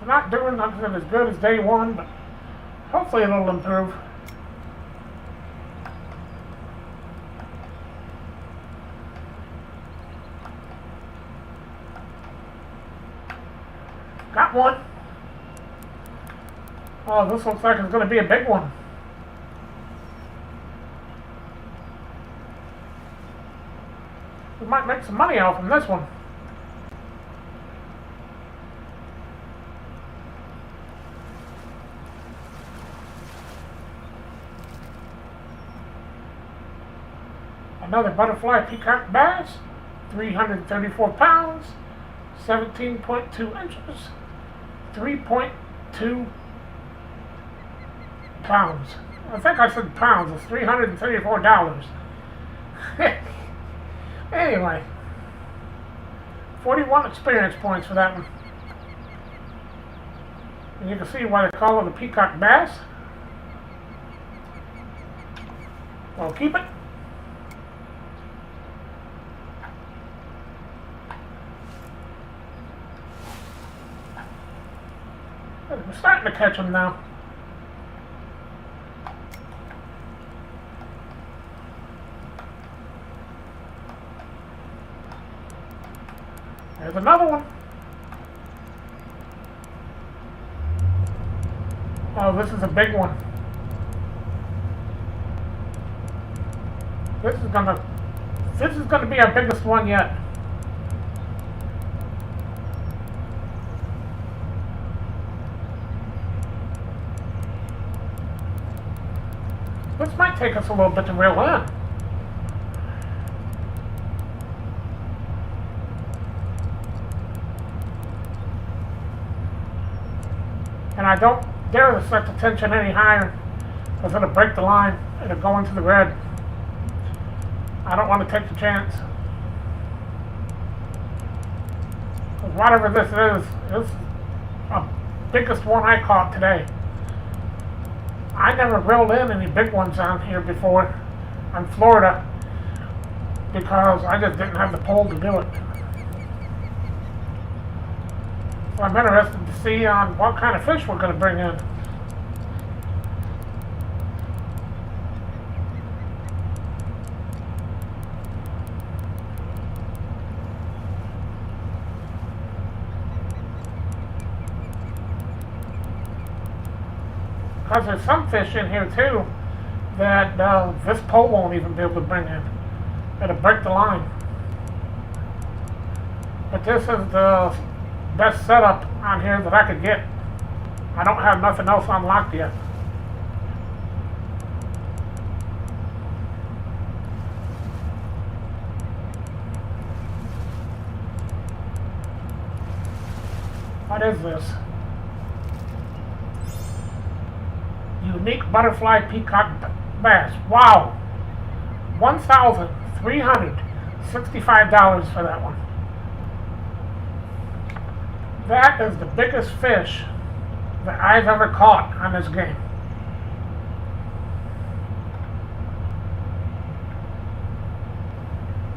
We're not doing nothing as good as day one, but hopefully it'll improve. Got one. Oh, this looks like it's going to be a big one. We might make some money off from this one. Another butterfly peacock bass, 334 pounds, 17.2 inches, 3.2 pounds. I think I said pounds. It's $334. Anyway, 41 experience points for that one. And you can see why they call it a peacock bass. I'll keep it. We're starting to catch them now. There's another one. Oh, this is a big one. This is gonna be our biggest one yet. This might take us a little bit to reel in. And I don't dare to set the tension any higher because it'll break the line. It'll go into the red. I don't want to take the chance. Whatever this is the biggest one I caught today. I never reeled in any big ones on here before on Florida because I just didn't have the pole to do it. So I'm interested to see on what kind of fish we're going to bring in. Because there's some fish in here too that this pole won't even be able to bring in. It'll break the line. But this is the best setup on here that I could get. I don't have nothing else unlocked yet. What is this? Unique butterfly peacock bass. Wow! $1,365 for that one. That is the biggest fish that I've ever caught on this game.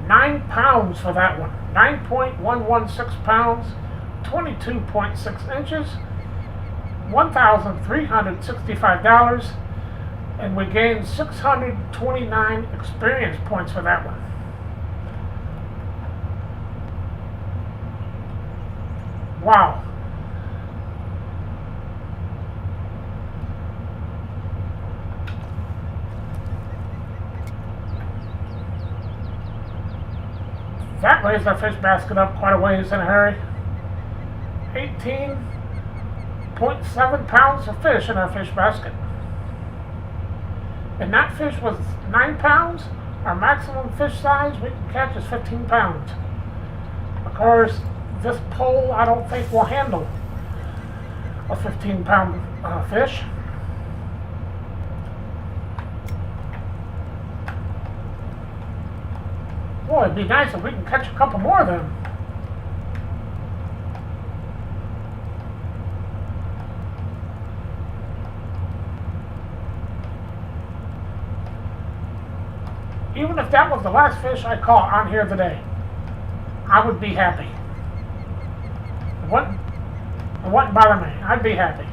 £9 for that one. 9.116 pounds, 22.6 inches, $1,365, and we gained 629 experience points for that one. Wow. That raised our fish basket up quite a ways in a hurry. 18.7 pounds of fish in our fish basket. And that fish was 9 pounds. Our maximum fish size we can catch is 15 pounds. Of course, this pole I don't think will handle a 15-pound fish. Boy, it'd be nice if we can catch a couple more of them. Even if that was the last fish I caught on here today, I would be happy. It wouldn't bother me. I'd be happy.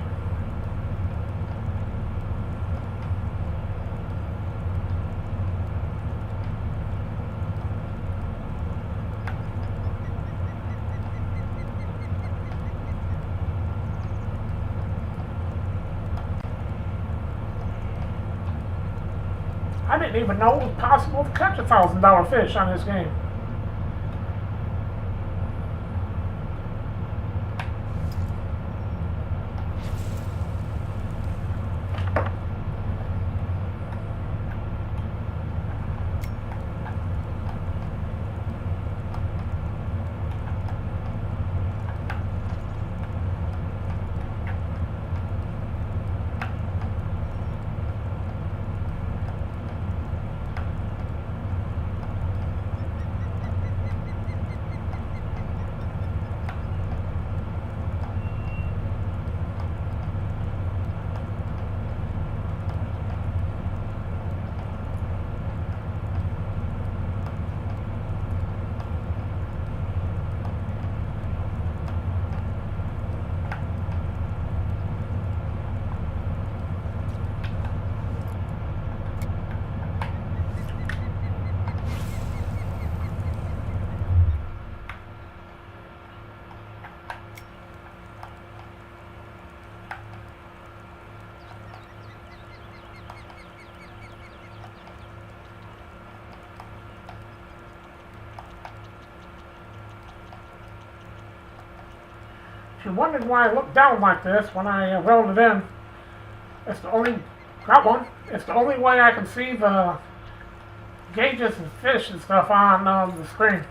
I didn't even know it was possible to catch $1,000 fish on this game. If you're wondering why I look down like this when I rolled it in, it's the only, got one, it's the only way I can see the gauges and fish and stuff on the screen.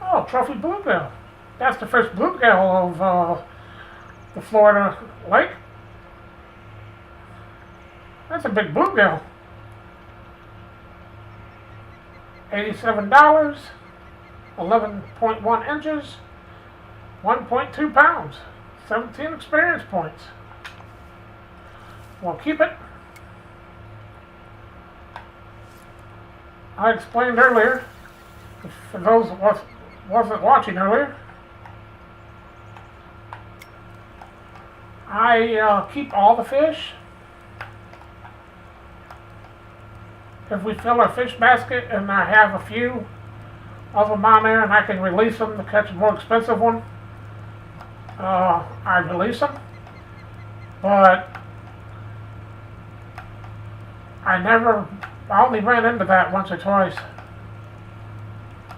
Oh, trophy bluegill. That's the first bluegill of the Florida lake. That's a big bluegill. $87, 11.1 inches, 1.2 pounds, 17 experience points. We'll keep it. I explained earlier, for those that wasn't watching earlier, I keep all the fish. If we fill our fish basket and I have a few of them on there and I can release them to catch a more expensive one, I release them. But I only ran into that once or twice,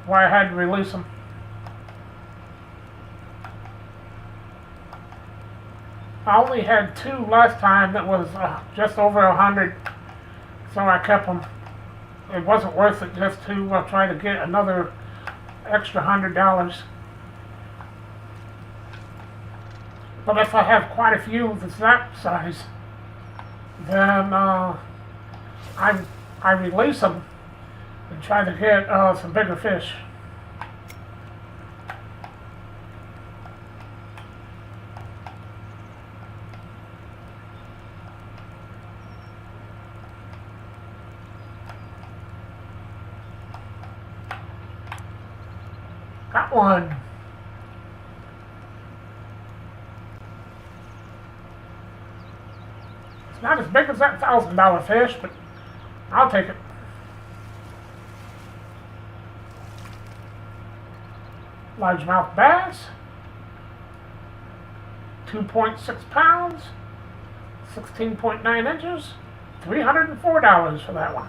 where I had to release them. I only had 2 last time that was just over 100, so I kept them. It wasn't worth it just to try to get another extra $100. But if I have quite a few that's that size, then I release them and try to get some bigger fish. Got one. It's not as big as that $1,000 fish, but I'll take it. Largemouth bass, 2.6 pounds, 16.9 inches, $304 for that one.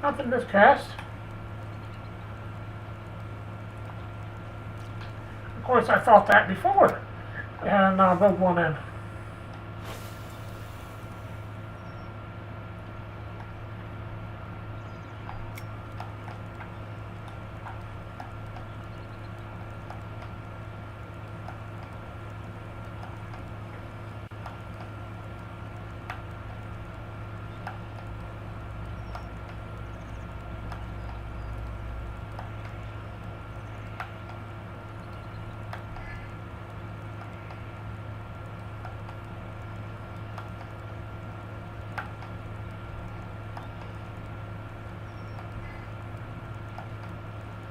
Nothing this cast. Of course, I thought that before, and wrote one in.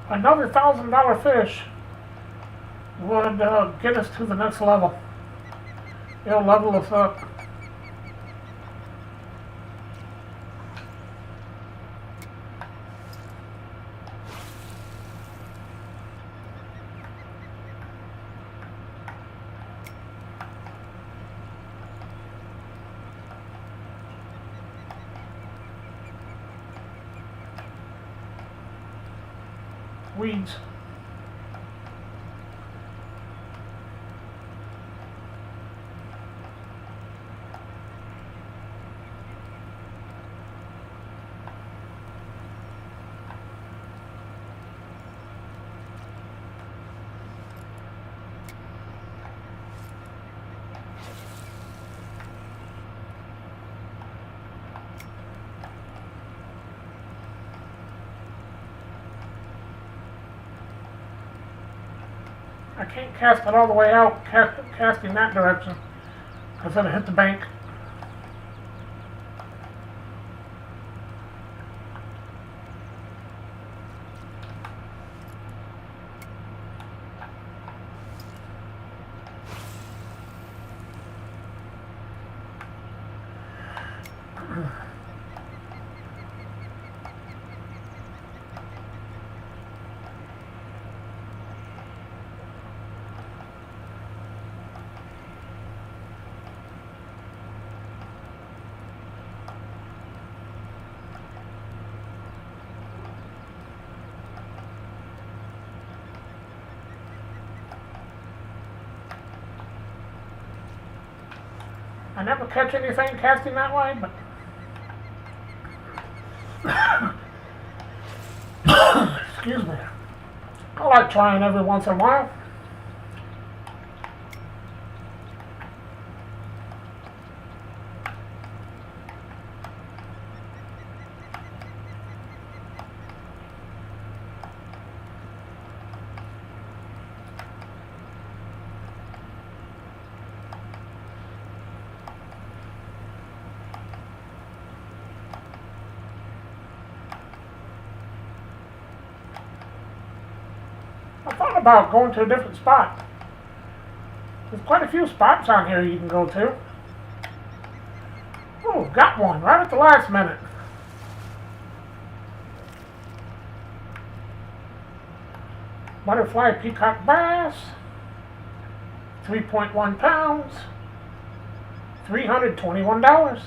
Another $1,000 fish would get us to the next level. It'll level us up. Weeds. I can't cast it all the way out, casting that direction, because it'll hit the bank. I never catch anything casting that way, but excuse me. I like trying every once in a while. I thought about going to a different spot. There's quite a few spots on here you can go to. Oh, got one right at the last minute. Butterfly peacock bass, 3.1 pounds, $321.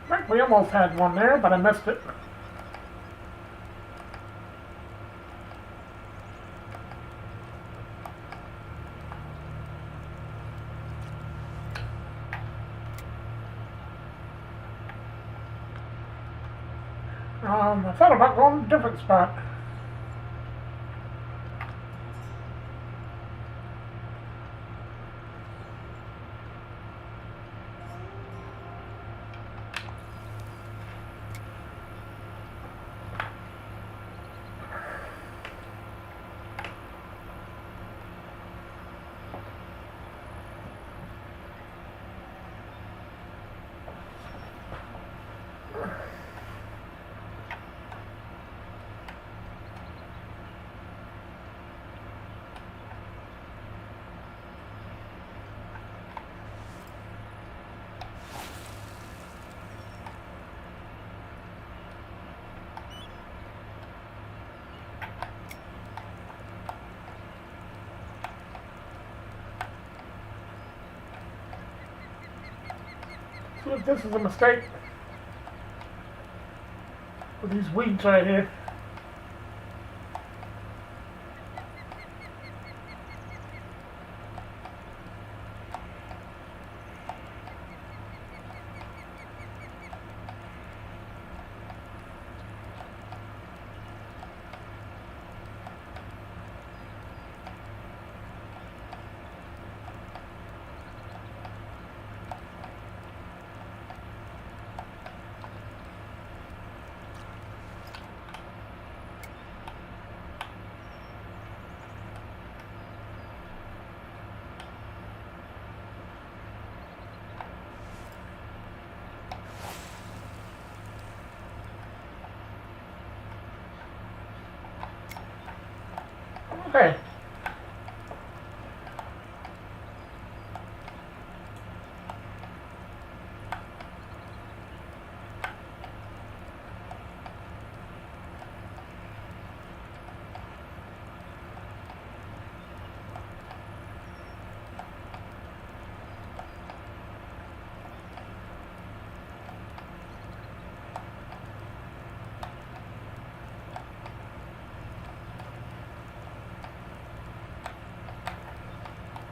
I think we almost had one there, but I missed it. I thought about going to a different spot. See if this is a mistake with these weeds right here. Okay.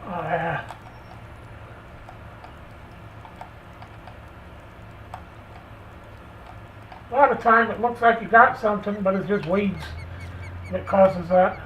Oh, yeah. A lot of time it looks like you got something, but it's just weeds that causes that.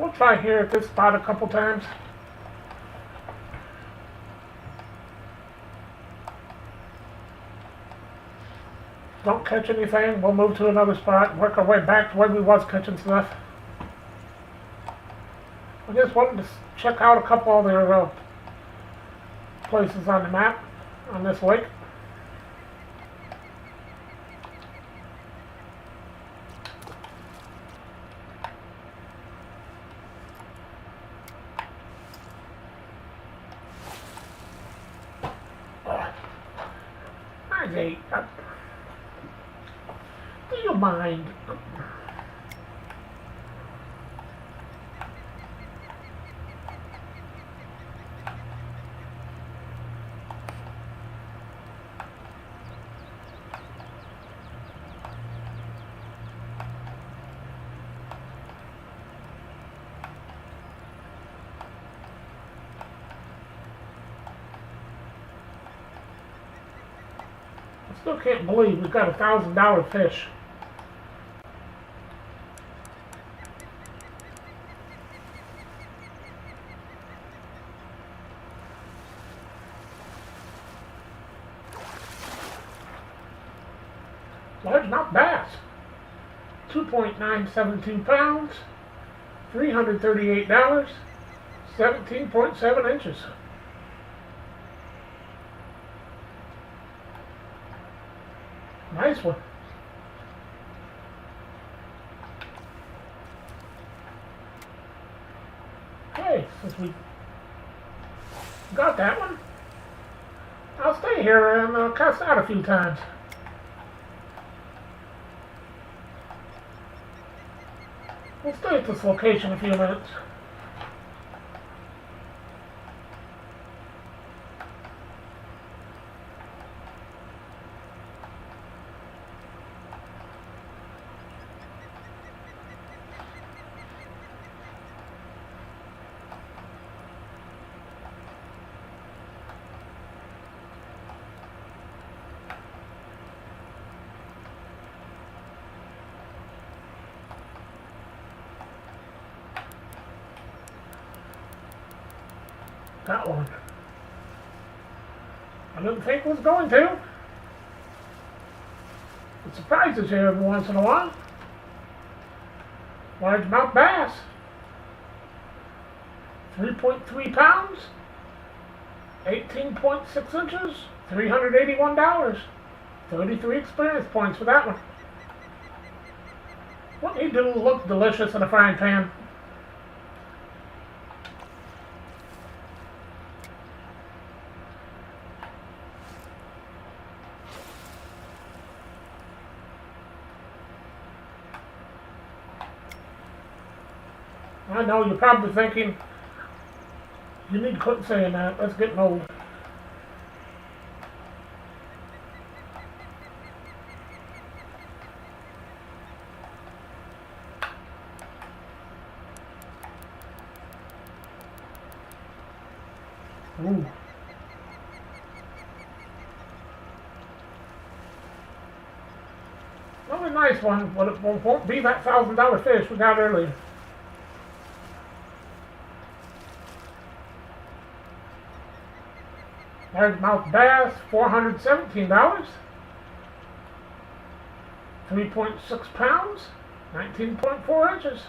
We'll try here at this spot a couple times. Don't catch anything, we'll move to another spot, work our way back to where we was catching stuff. I just wanted to check out a couple other places on the map on this lake. Nice 8. Do you mind? I still can't believe we've got $1,000 fish. Largemouth bass, 2.972 pounds, $338, 17.7 inches. Nice one. Okay, since we got that one, I'll stay here and cast out a few times. We'll stay at this location a few minutes. That one. I didn't think it was going to. It surprises you every once in a while. Largemouth bass. 3.3 pounds. 18.6 inches. $381. 33 experience points for that one. What he do look delicious in a frying pan. I know you're probably thinking, you need to quit saying that, that's getting old. Ooh. Well, a nice one, but it won't be that $1,000 fish we got earlier. Largemouth bass, $417. 3.6 pounds, 19.4 inches.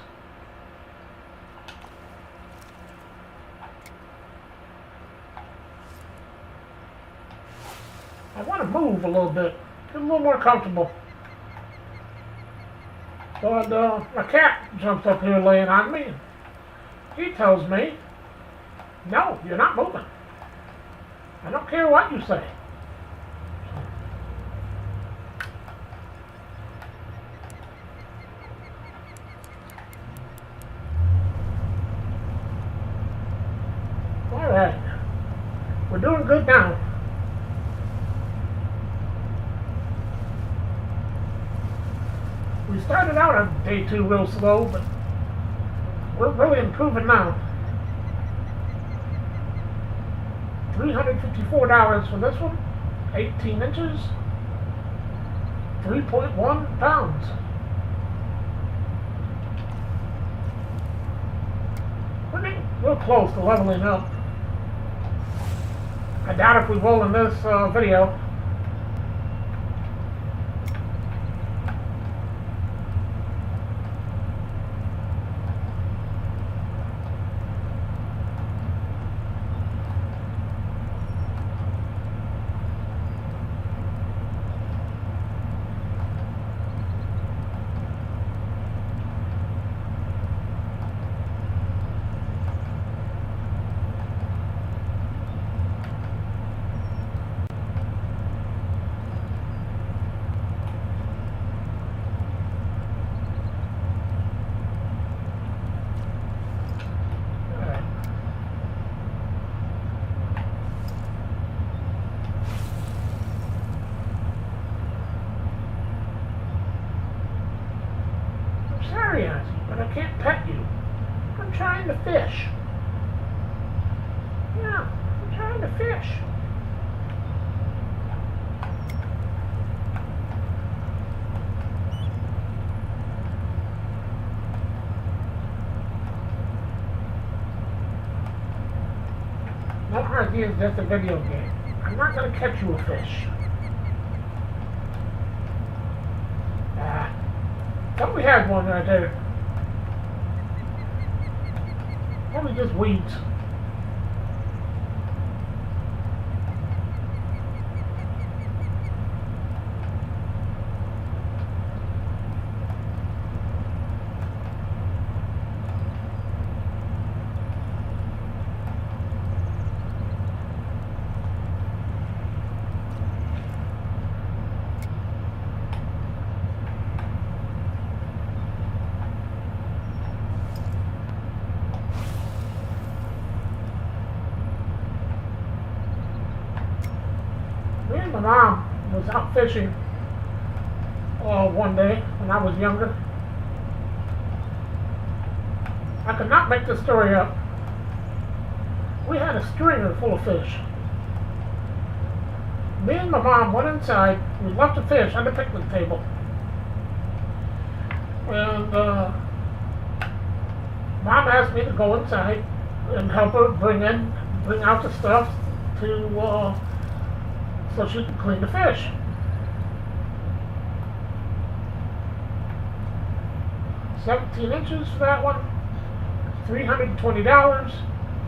I want to move a little bit, get a little more comfortable. But my cat jumped up here laying on me. He tells me, no, you're not moving. I don't care what you say. All right, we're doing good now. We started out on day 2 real slow, but we're really improving now. $354 for this one, 18 inches, 3.1 pounds. real close to leveling up. I doubt if we will in this video. Sorry, Ozzy, but I can't pet you. I'm trying to fish. Yeah, I'm trying to fish. No idea it's just a video game. I'm not gonna catch you a fish. Thought we had one right there. Probably just weeds. Me and my mom was out fishing one day when I was younger. I could not make this story up. We had a stringer full of fish. Me and my mom went inside. We left the fish on the picnic table. And Mom asked me to go inside and help her bring out the stuff to so she could clean the fish. $17 inches for that one, $320,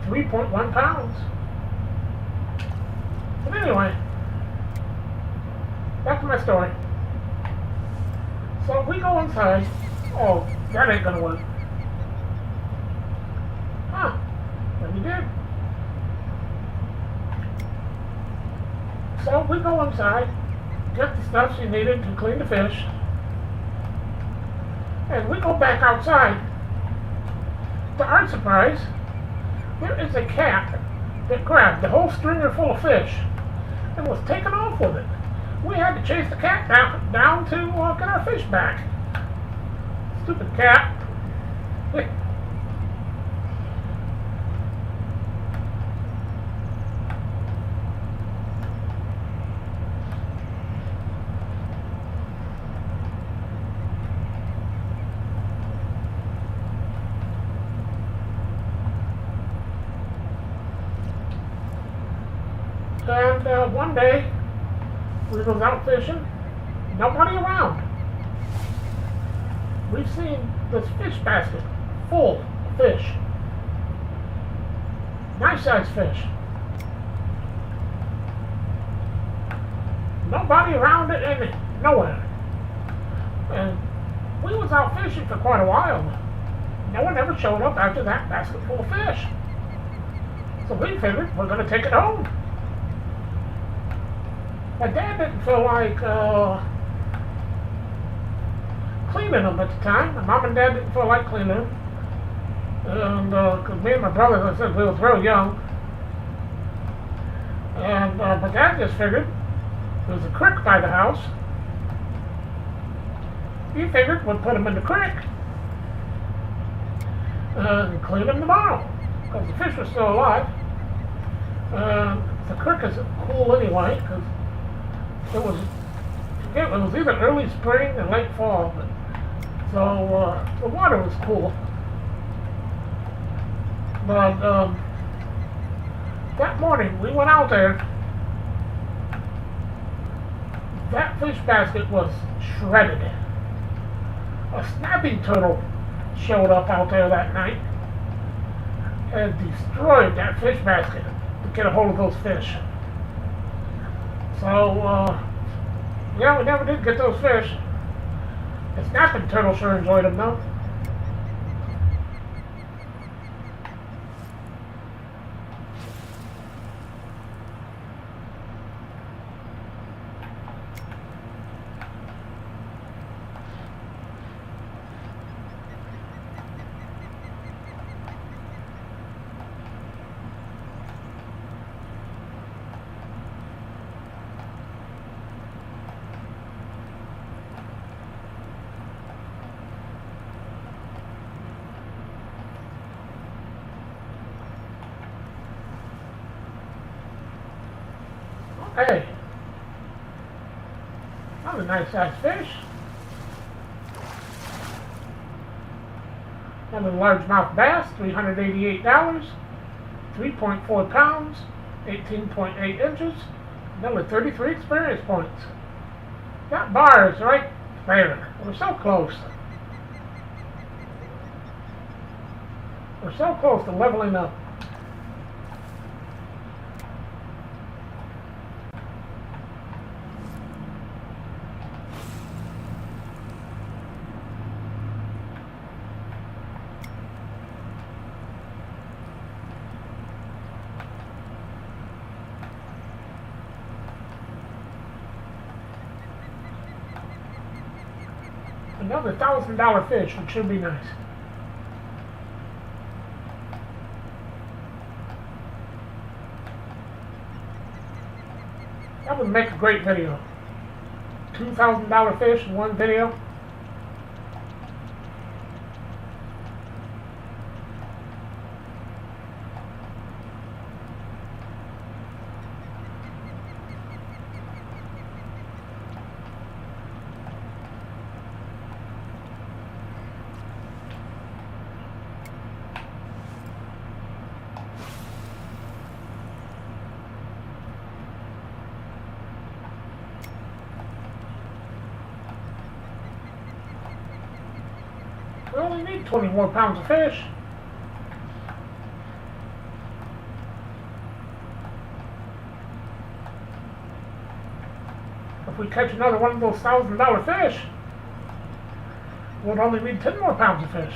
3.1 pounds. But anyway, back to my story. So we go inside. Oh, that ain't gonna work. Huh, but we did. So we go inside, get the stuff she needed to clean the fish, and we go back outside. To our surprise, there is a cat that grabbed the whole stringer full of fish and was taken off with it. We had to chase the cat down to get our fish back. Stupid cat. And one day, we was out fishing, nobody around. We've seen this fish basket full of fish. Nice sized fish. Nobody around it and nowhere. And we was out fishing for quite a while. No one ever showed up after that basket full of fish. So we figured we're gonna take it home. My dad didn't feel like cleaning them at the time. My mom and dad didn't feel like cleaning them. And because me and my brothers, I said, we was real young. And my dad just figured there was a creek by the house. He figured we'd put them in the creek and clean them tomorrow because the fish were still alive. The creek is cool anyway because it was either early spring or late fall, so the water was cool. But that morning we went out there. That fish basket was shredded. A snapping turtle showed up out there that night and destroyed that fish basket to get a hold of those fish. So, yeah, we never did get those fish. The snapping turtle sure enjoyed them, though. Hey, that was a nice sized fish. Another largemouth bass, $388, 3.4 pounds, 18.8 inches, another 33 experience points. That bar is right there. We're so close. We're so close to leveling up. Another $1,000 fish, which should be nice. That would make a great video. $2,000 fish in one video. We only need 20 more pounds of fish. If we catch another one of those $1,000 fish, we'll only need 10 more pounds of fish.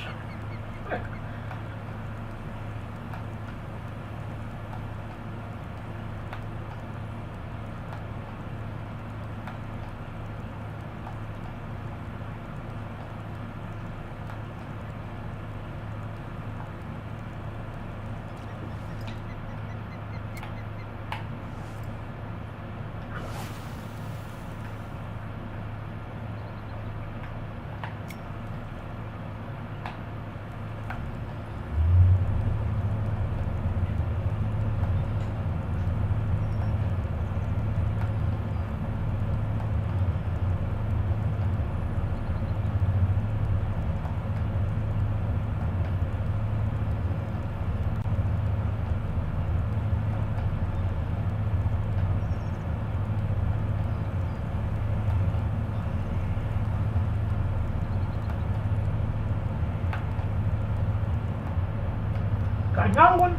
Got another one.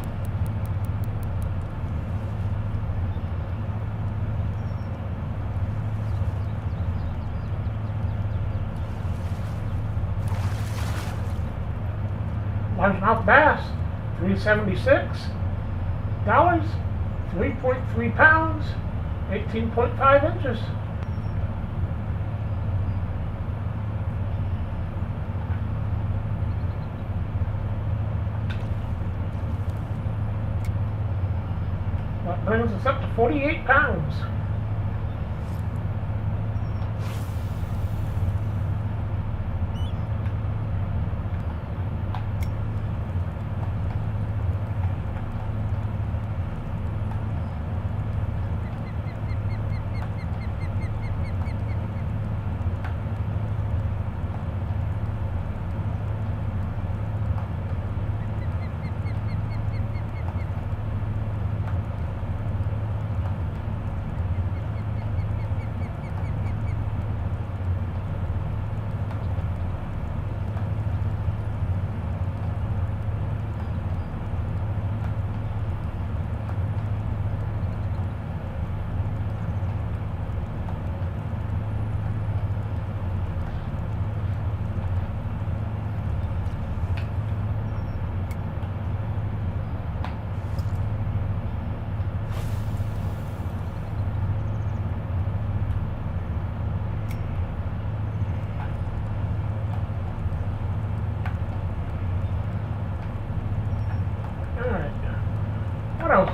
Largemouth bass, $376, 3.3 pounds, 18.5 inches. That brings us up to 48 pounds.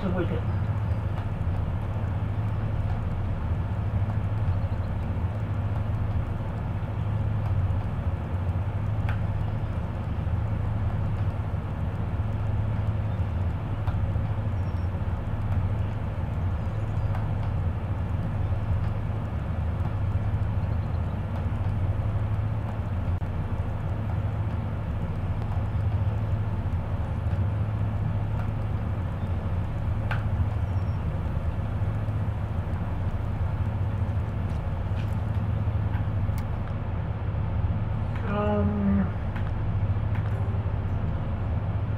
did we get?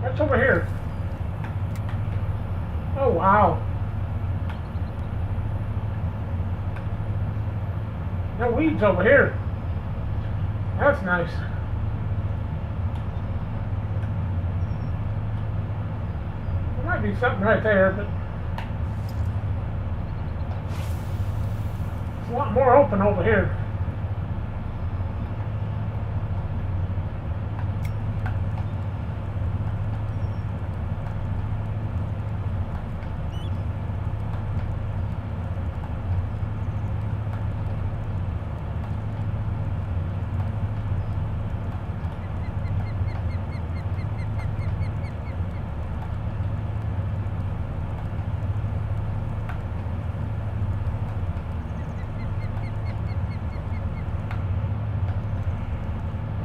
What's over here? Oh, wow. No weeds over here. That's nice. There might be something right there, but it's a lot more open over here.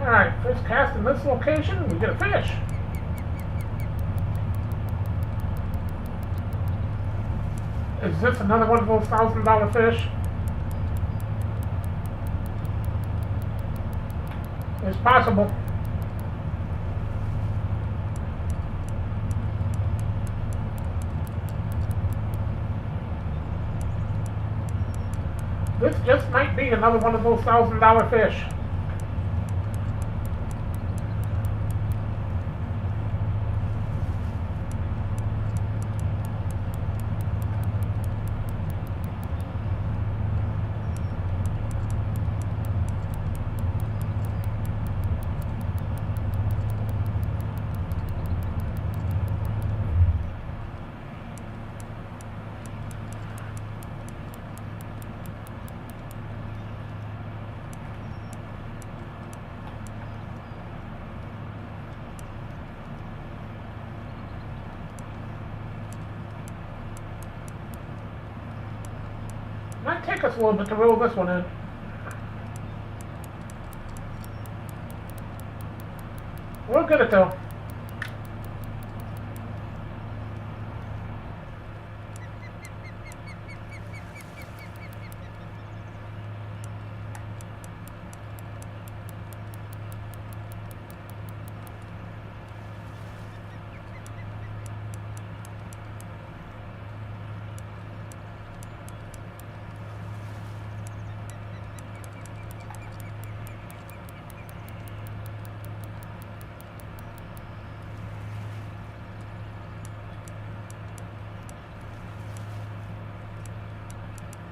Alright, first cast in this location, we get a fish. Is this another one of those $1,000 fish? It's possible. This just might be another one of those $1,000 fish. Might take us a little bit to reel this one in. We'll get it though.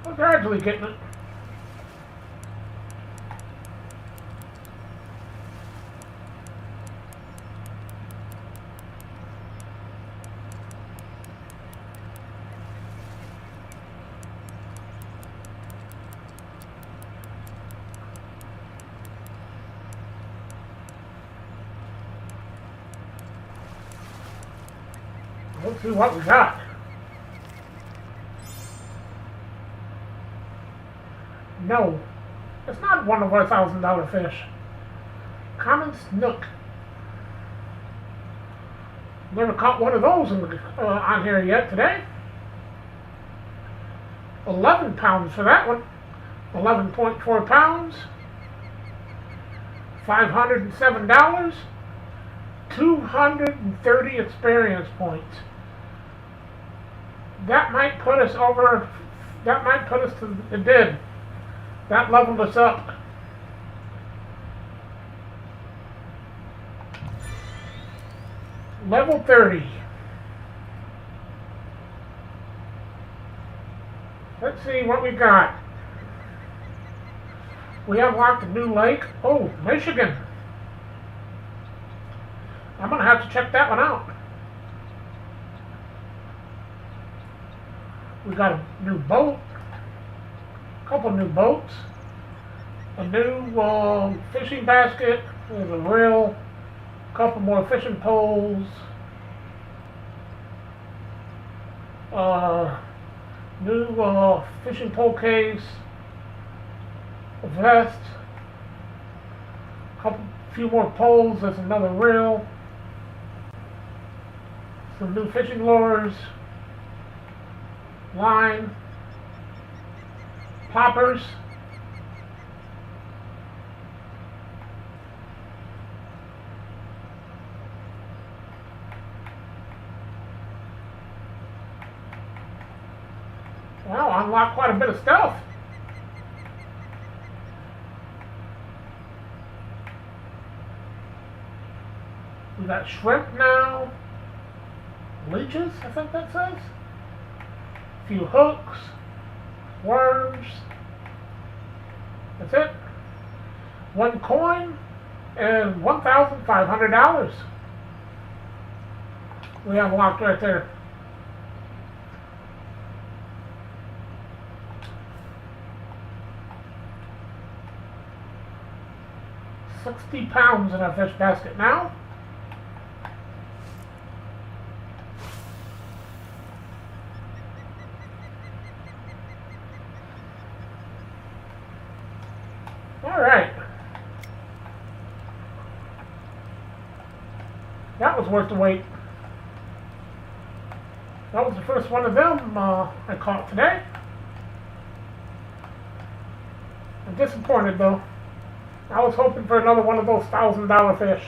We're gradually getting it. Let's see what we got. No, it's not one of our $1,000 fish. Common snook. Never caught one of those on here yet today. 11 pounds for that one. 11.4 pounds. $507. 230 experience points. That might put us over. That might put us to the bid. That leveled us up. Level 30. Let's see what we got. We unlocked a new lake. Oh, Michigan. I'm going to have to check that one out. We got a new boat, a couple new boats, a new fishing basket, there's a reel, a couple more fishing poles, new fishing pole case, a vest, few more poles, there's another reel, some new fishing lures, line, poppers, wow, unlocked quite a bit of stuff. We got shrimp now, leeches, I think that says, a few hooks, worms, that's it. One coin and $1,500. We unlocked right there. £60 in our fish basket now. Alright. That was worth the wait. That was the first one of them I caught today. I'm disappointed though. I was hoping for another one of those $1,000 fish.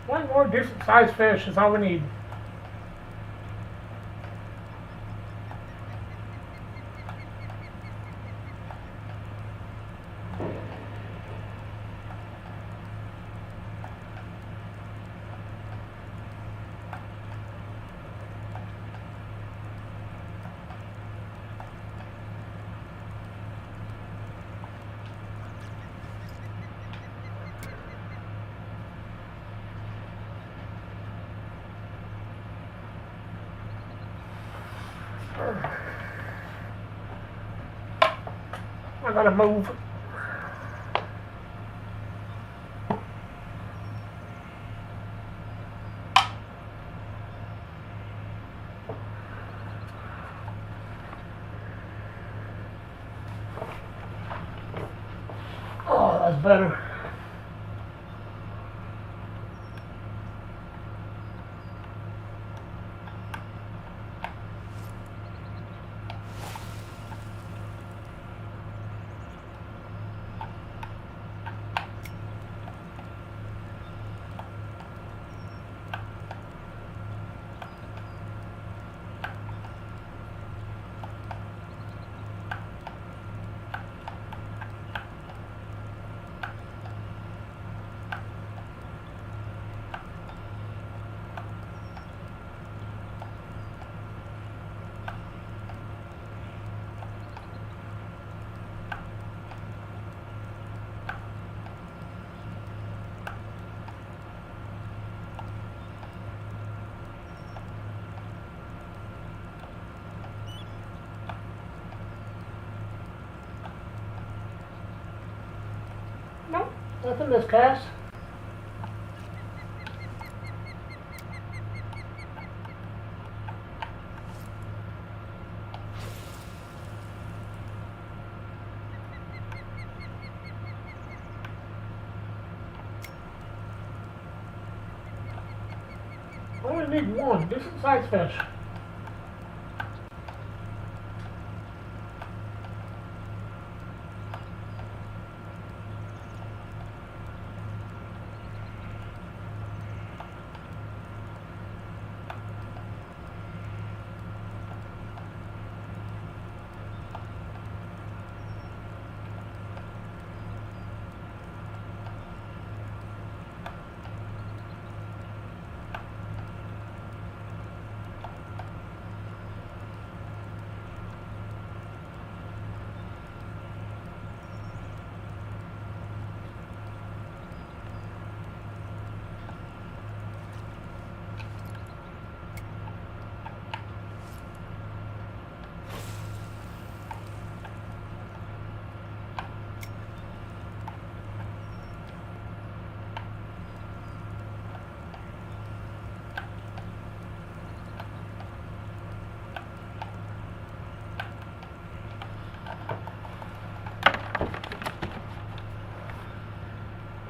One more decent sized fish is all we need. I gotta move. Oh, that's better. Nope, nothing this cast. only need one decent sized fish.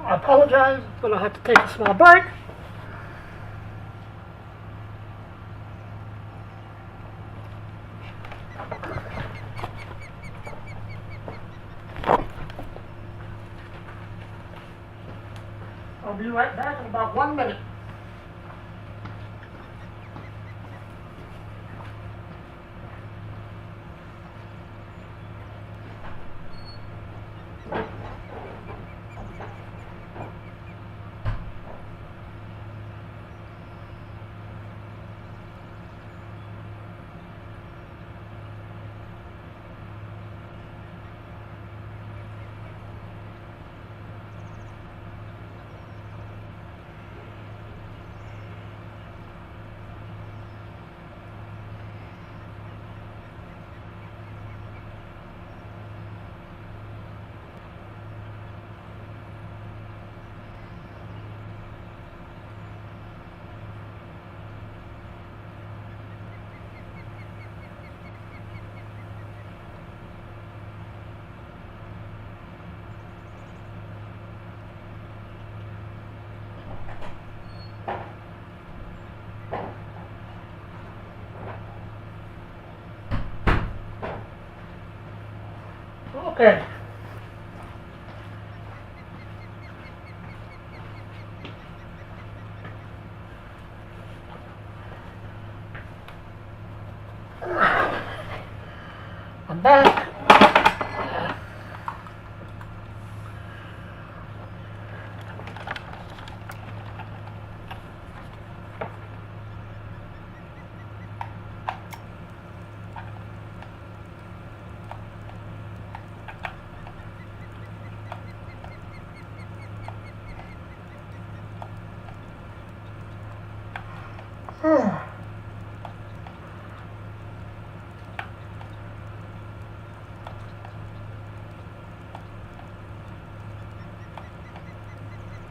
I apologize, but I have to take a small break. I'll be right back in about 1 minute. Okay. I'm back.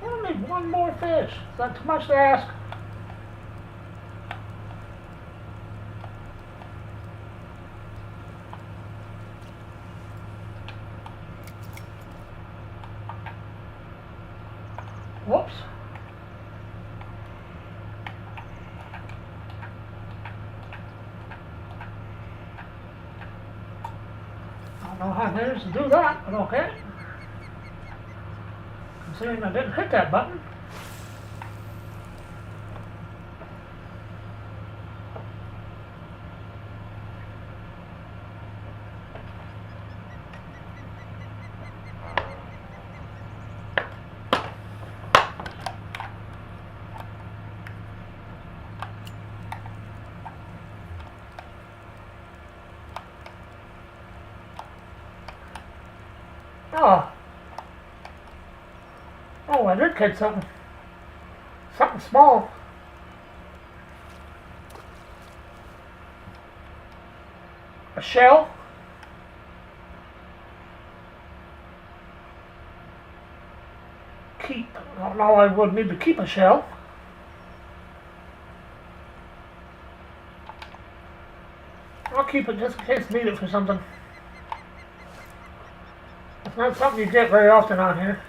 I only need one more fish. Is that too much to ask? Whoops. I don't know how I managed to do that, but okay. Considering I didn't hit that button. Oh. Oh, I did catch something. Something small. A shell. Keep. I don't know, I would need to keep a shell. I'll keep it just in case I need it for something. It's not something you get very often on here.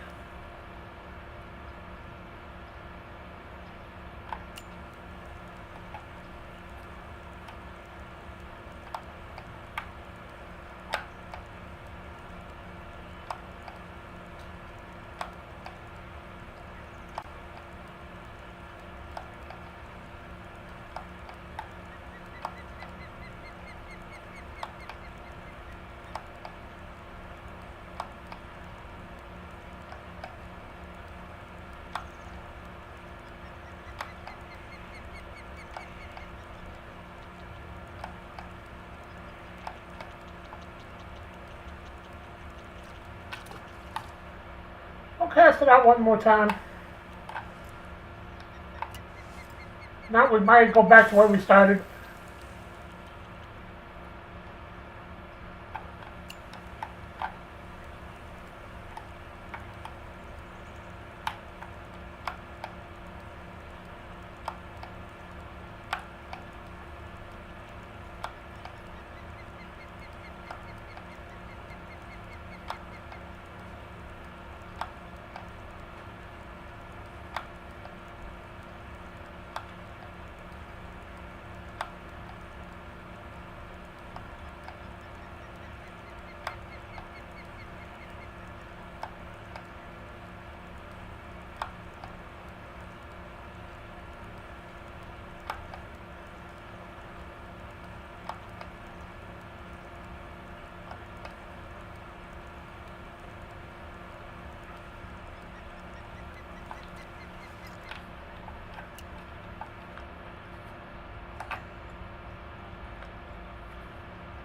I'll cast it out one more time. Now we might go back to where we started.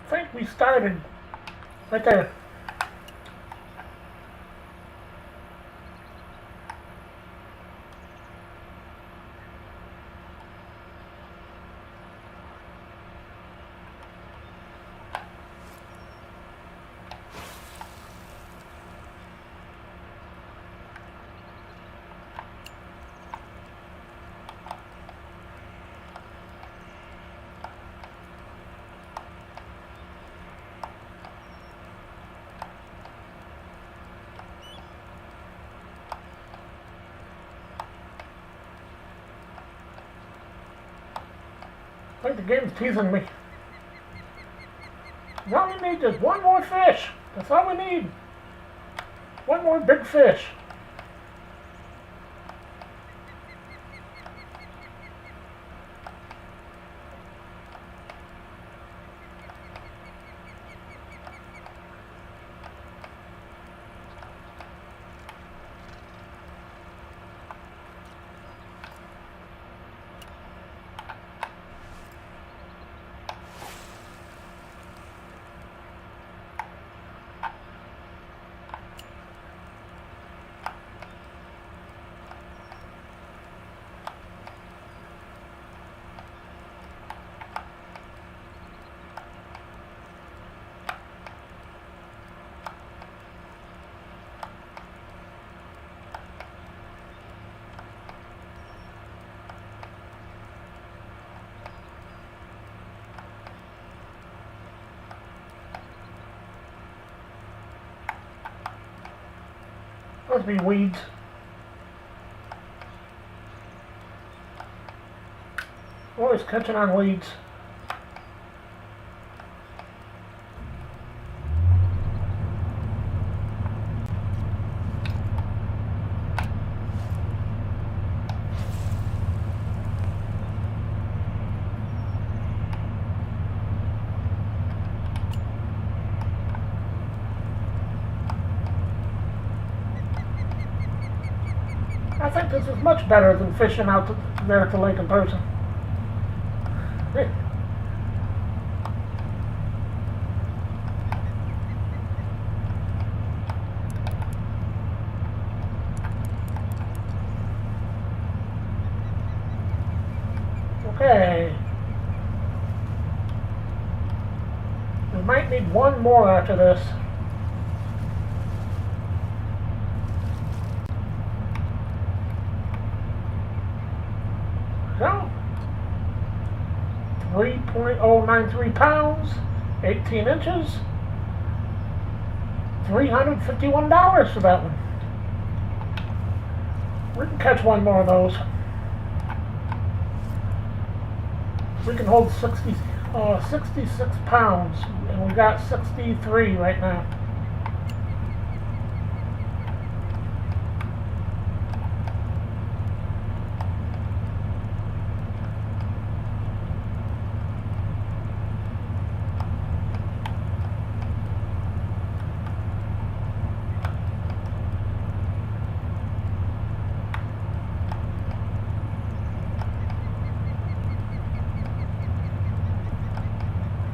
I think we started right there. I think the game's teasing me. All we need is one more fish. That's all we need. One more big fish. Must be weeds. Always catching on weeds. I think this is much better than fishing out there at the lake in person. Hey. Okay. We might need one more after this. So, 3.093 pounds, 18 inches, $351 for that one. We can catch one more of those. We can hold 66 pounds, and we got 63 right now.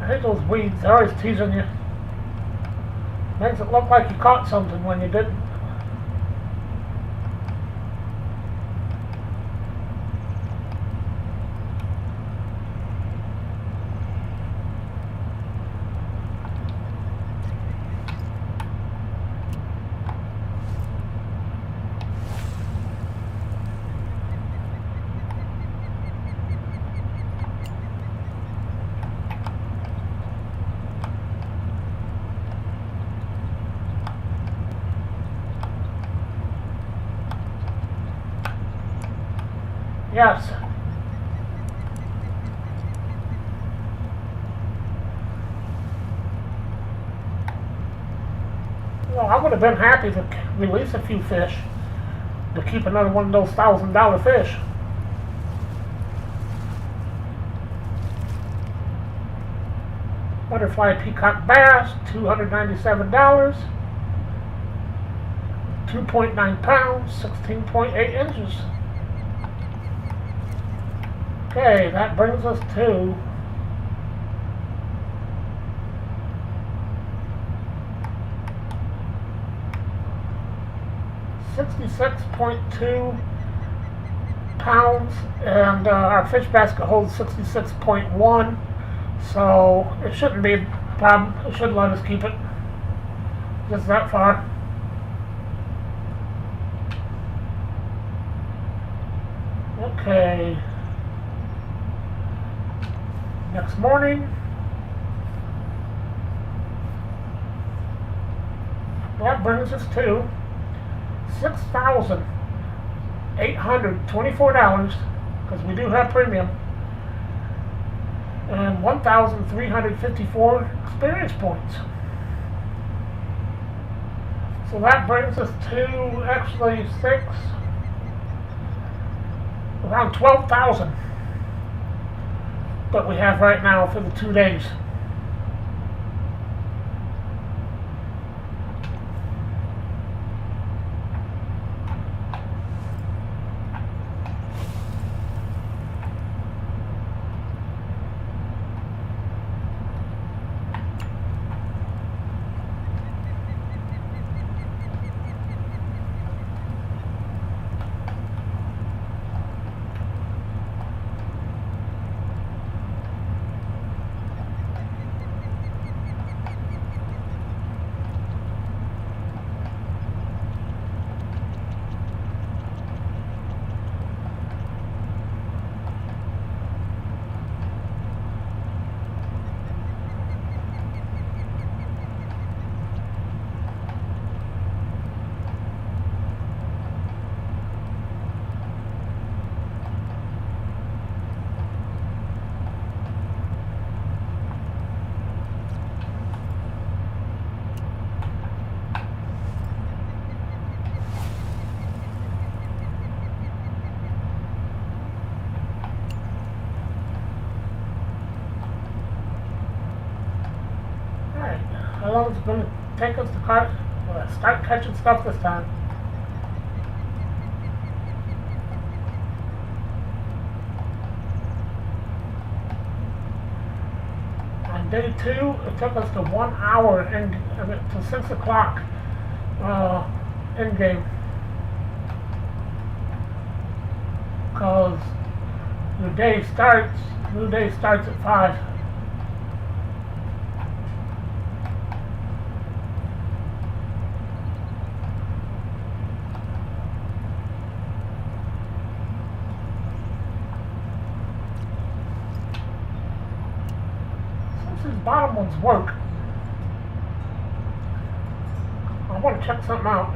I hate those weeds, they're always teasing you. Makes it look like you caught something when you didn't. Yes. Well, I would have been happy to release a few fish to keep another one of those $1,000 fish. Butterfly peacock bass, $297. 2.9 pounds, 16.8 inches. Okay, that brings us to $66.2 pounds, and our fish basket holds 66.1, so it shouldn't be a problem. It should let us keep it just that far. Okay. Next morning, that brings us to $6,824, because we do have premium, and 1,354 experience points. So that brings us to actually around 12,000 that we have right now for the 2 days. How long is it going to take us to start catching stuff this time? On day 2, it took us to 1 hour to 6 o'clock in game. Because new day starts at 5. Bottom ones work. I want to check something out.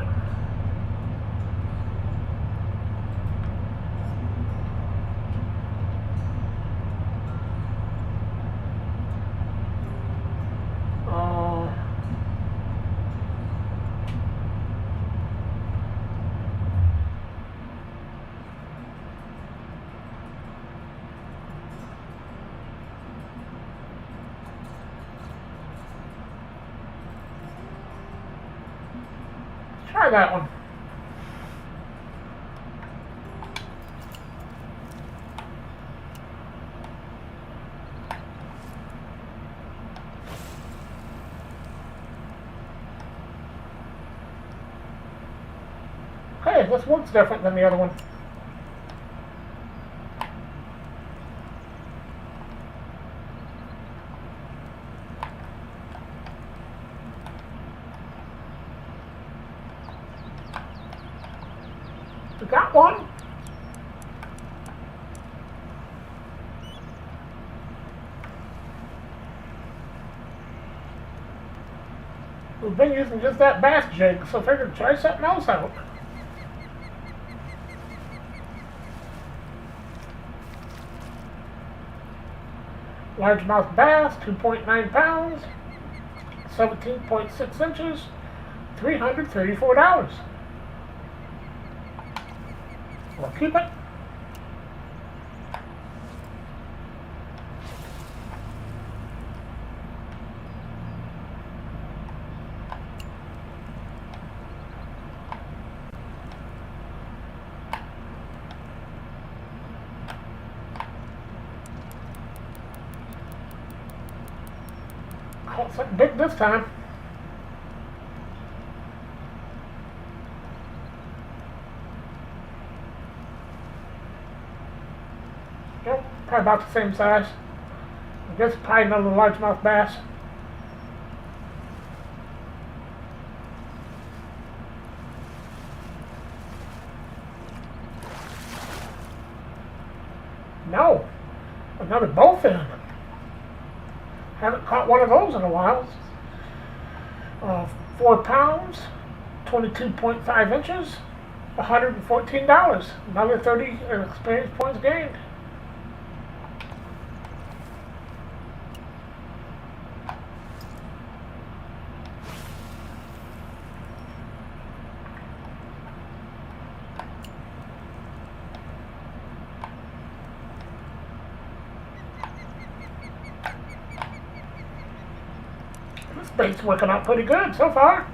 Try that one. Okay, this one's different than the other one. We got one. We've been using just that bass jig, so figured try something else out. Largemouth bass, 2.9 pounds, 17.6 inches, $334. We'll keep it. Caught something big this time. Yep, probably about the same size. I guess probably another largemouth bass. No, another bowfin. Haven't caught one of those in a while. 4 pounds, 22.5 inches, $114. Another 30 experience points gained. This bait's working out pretty good so far.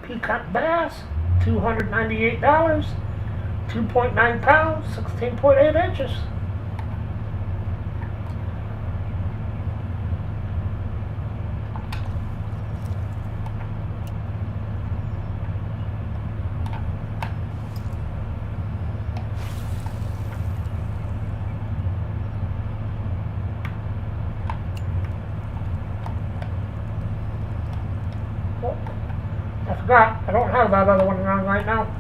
Peacock bass, $298, 2.9 pounds, 16.8 inches. Oh, I forgot, I don't have that other one on right now.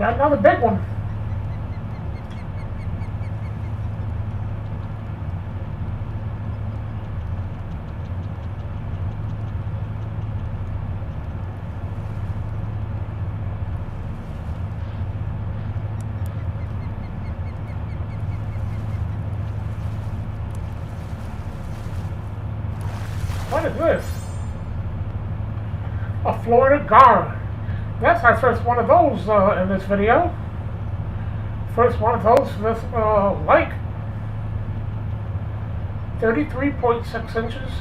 Got another big one. What is this? A Florida gar. That's our first one of those in this video. First one of those for this lake. 33.6 inches.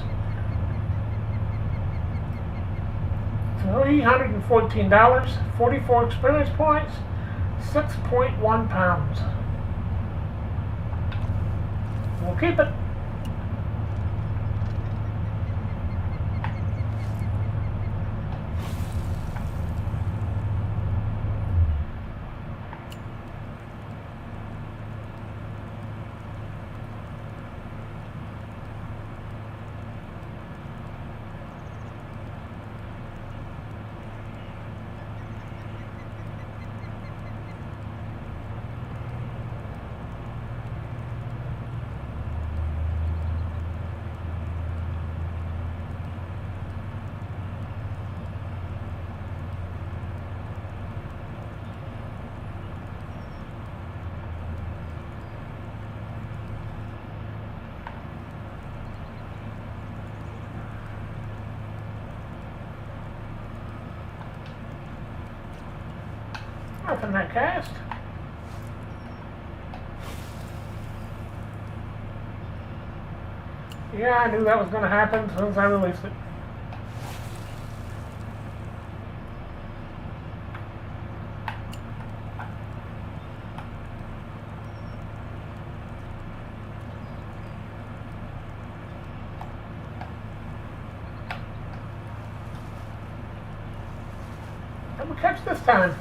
$314. 44 experience points. 6.1 pounds. We'll keep it. Nothing that cast. Yeah, I knew that was going to happen as soon as I released it. Let me catch this time.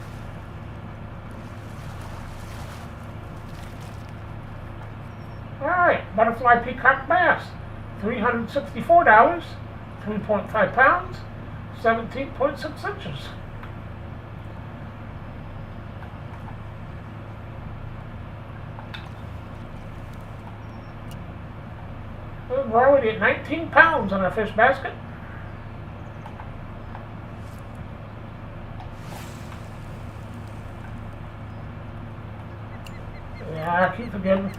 Alright, butterfly peacock bass. $364, 3.5 pounds, 17.6 inches. We're already at 19 pounds on our fish basket. Yeah, I keep forgetting.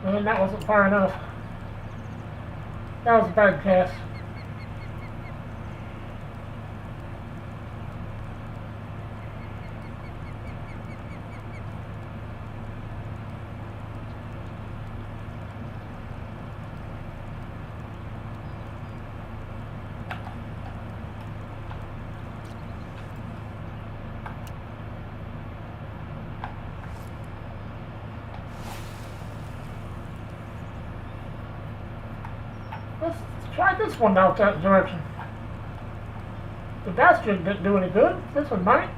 And that wasn't far enough. That was a bad cast. Let's try this one out that direction. The bass jig didn't do any good. This one might.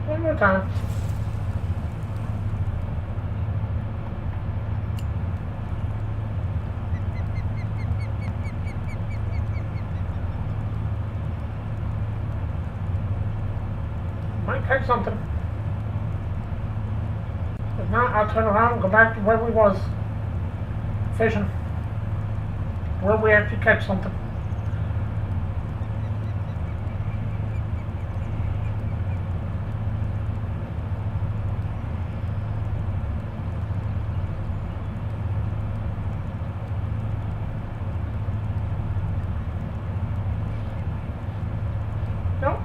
One more time. Might catch something. If not, I'll turn around and go back to where we was fishing. Where we actually catch something. Nope.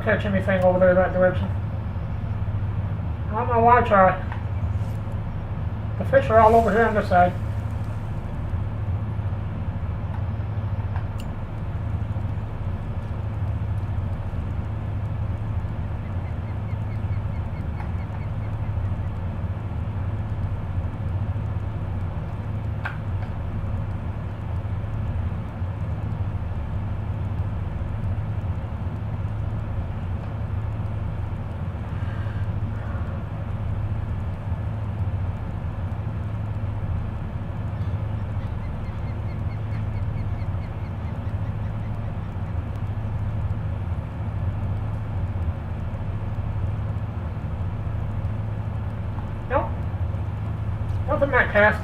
catch anything over there that direction. I don't know why I try. The fish are all over here on this side. Nope. Nothing that cast.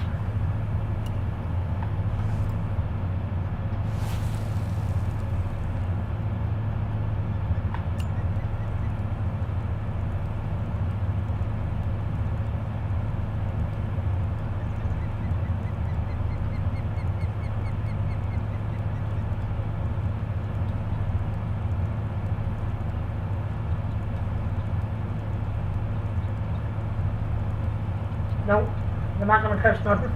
Nope, we're not going to catch nothing.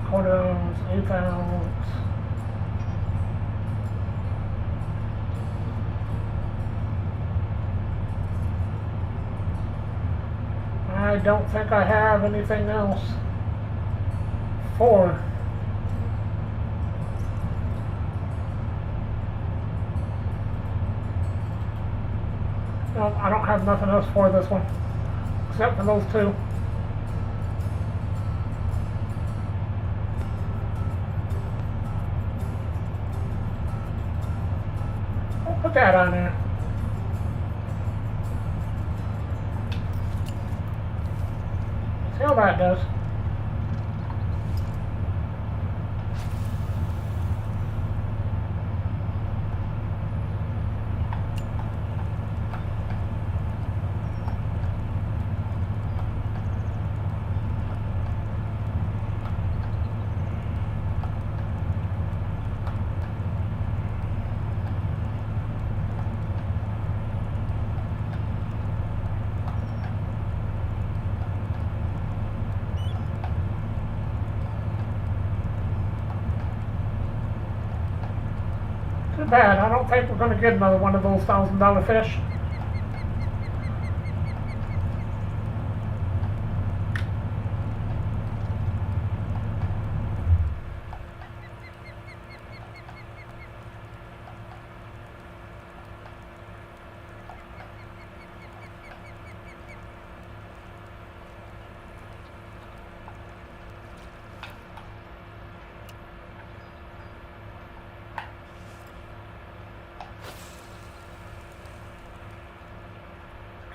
Quarters, 8 pounds. I don't think I have anything else. 4. No, I don't have nothing else for this one, except for those 2. Put that on there. See how that does. Too bad. I don't think we're going to get another one of those $1,000 fish.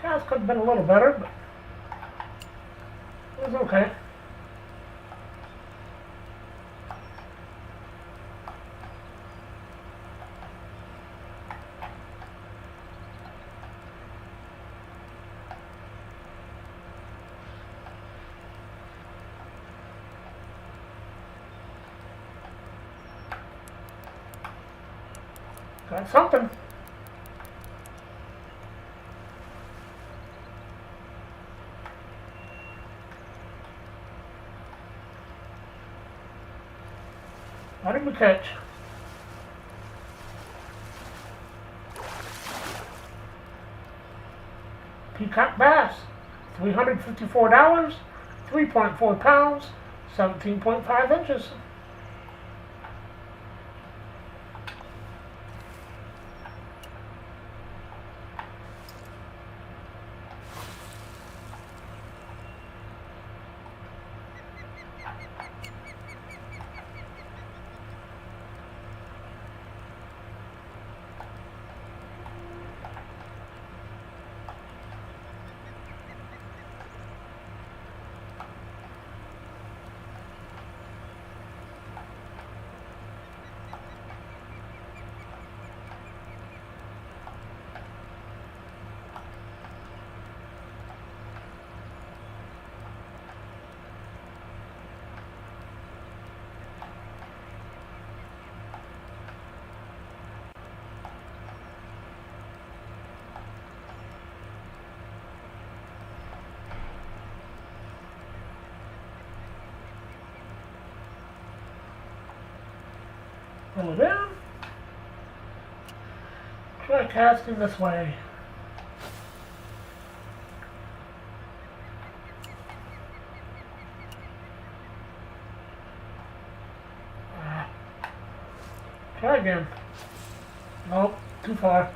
Cast could have been a little better, but it was okay. Got something. What did we catch? Peacock bass, $354, 3.4 pounds, 17.5 inches. Pull it in. Try casting this way. Try again. Nope, too far.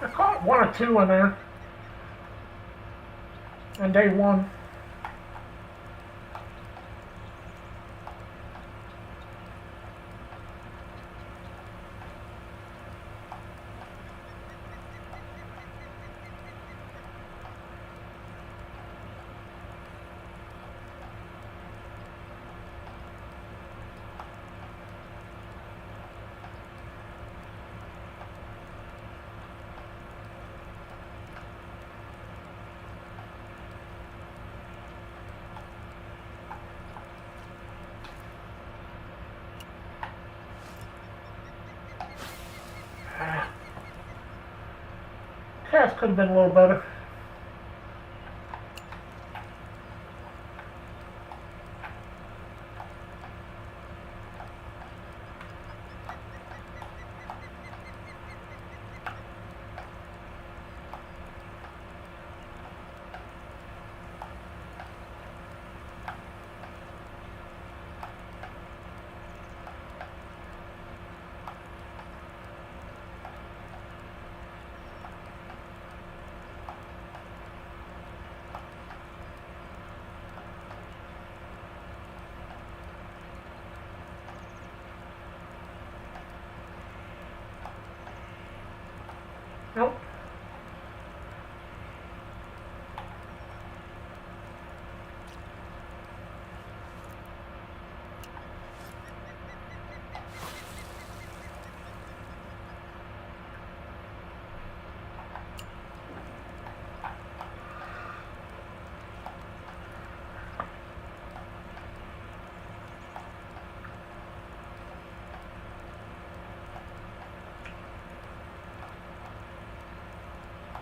I caught one or two in there on day one. Cast could have been a little better. Nope.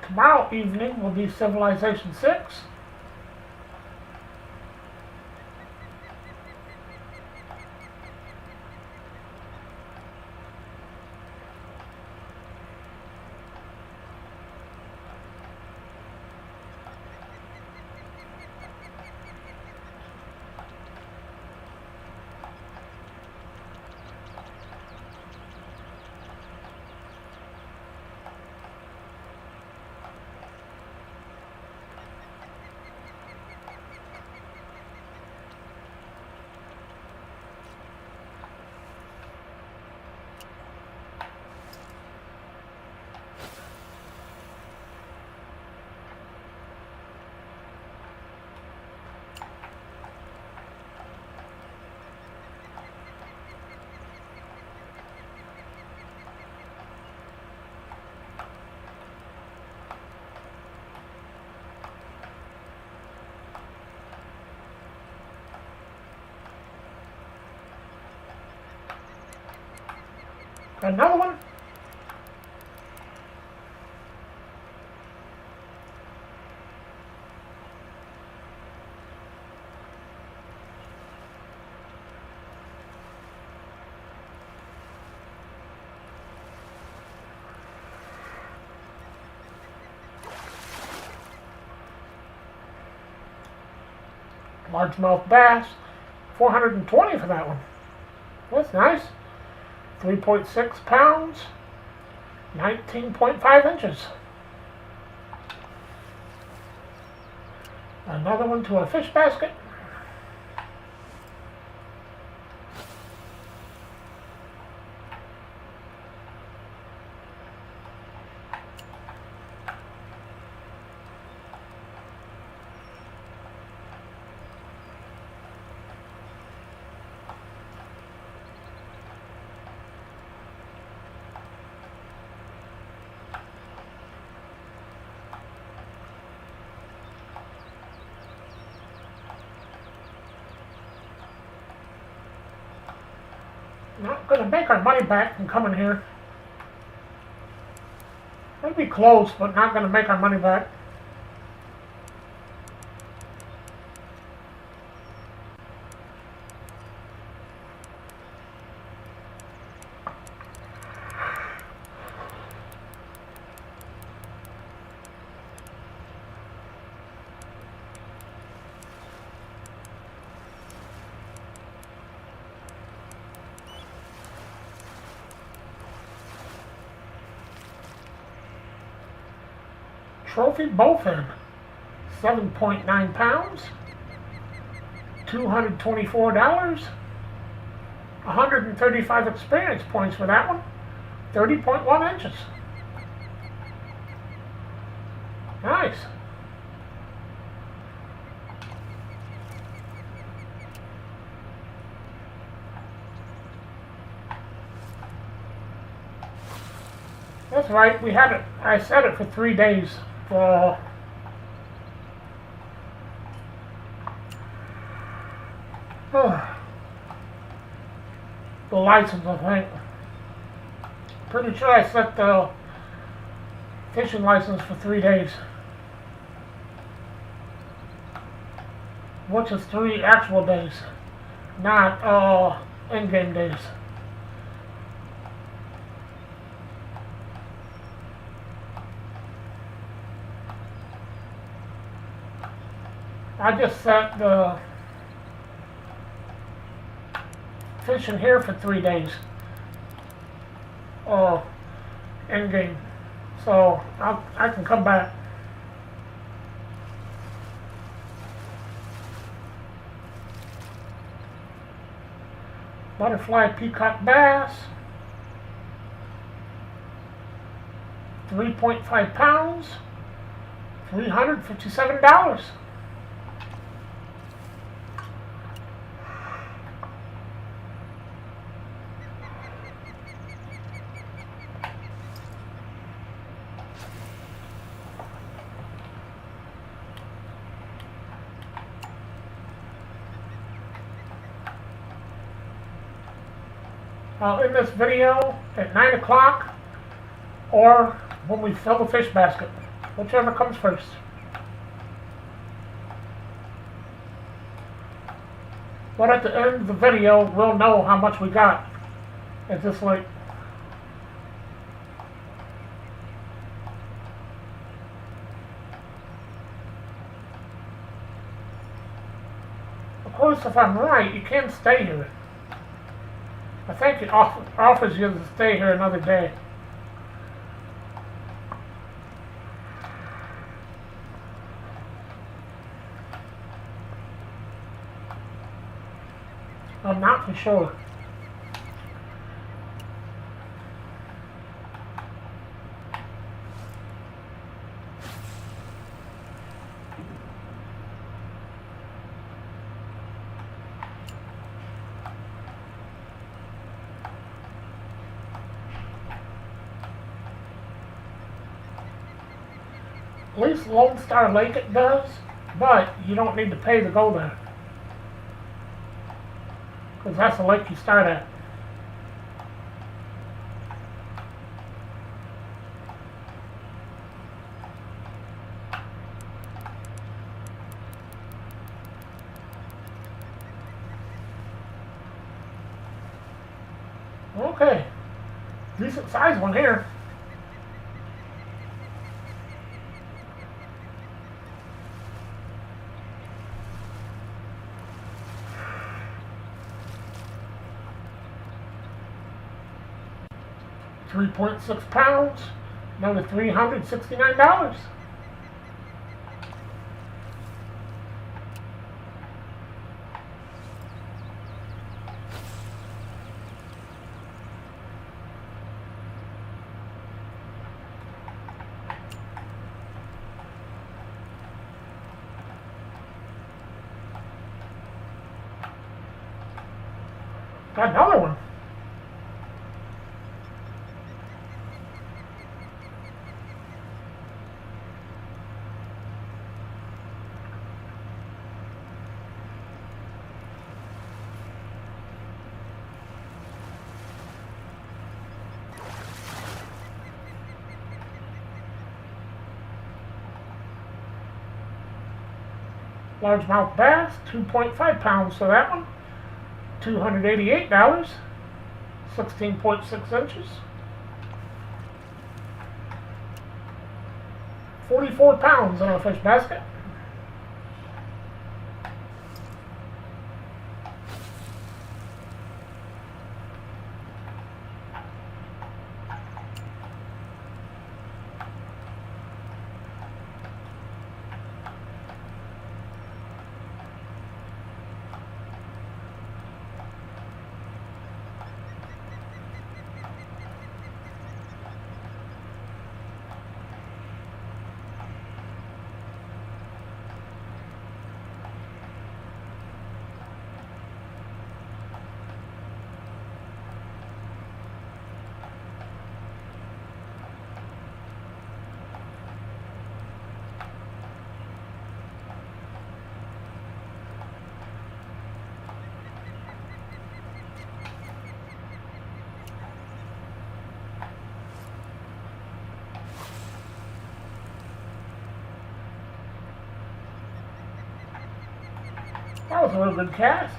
Tomorrow evening will be Civilization 6. Got another one. Largemouth bass. 420 for that one. That's nice. 3.6 pounds. 19.5 inches. Another one to a fish basket. Not gonna make our money back from coming here. Maybe close, but not gonna make our money back. Trophy bowfin, 7.9 pounds, $224, 135 experience points for that one, 30.1 inches. Nice. That's right, we had it, I set it for 3 days. The license, I think. Pretty sure I set the fishing license for 3 days. Which is 3 actual days, not in-game days. I just set the fishing here for 3 days, in game, so I can come back. Butterfly peacock bass, 3.5 pounds, $357. I'll end this video at 9 o'clock or when we fill the fish basket, whichever comes first. But at the end of the video, we'll know how much we got at this lake. Of course, if I'm right, you can stay here. I think it offers you to stay here another day. I'm not for sure. At least Lone Star Lake it does, but you don't need to pay to go there. Because that's the lake you start at. Okay, decent sized one here. $3.6 pounds, another $369. Got another one. Largemouth bass, 2.5 pounds for that one. $288, 16.6 inches. 44 pounds in our fish basket. That was a real good cast.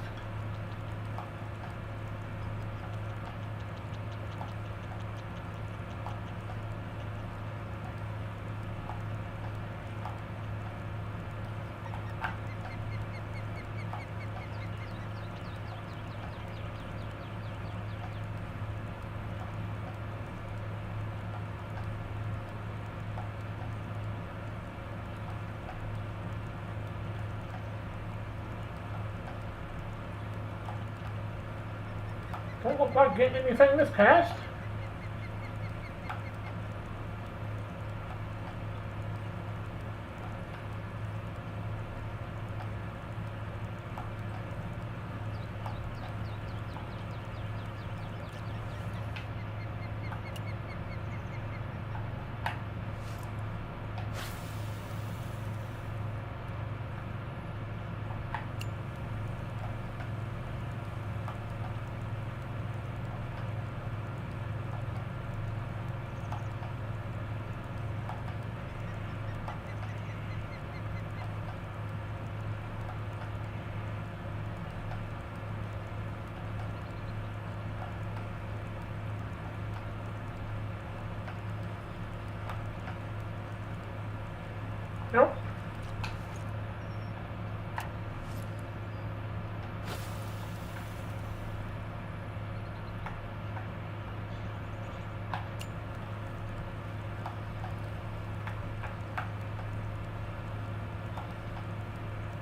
Don't look like getting anything this cast. Nope.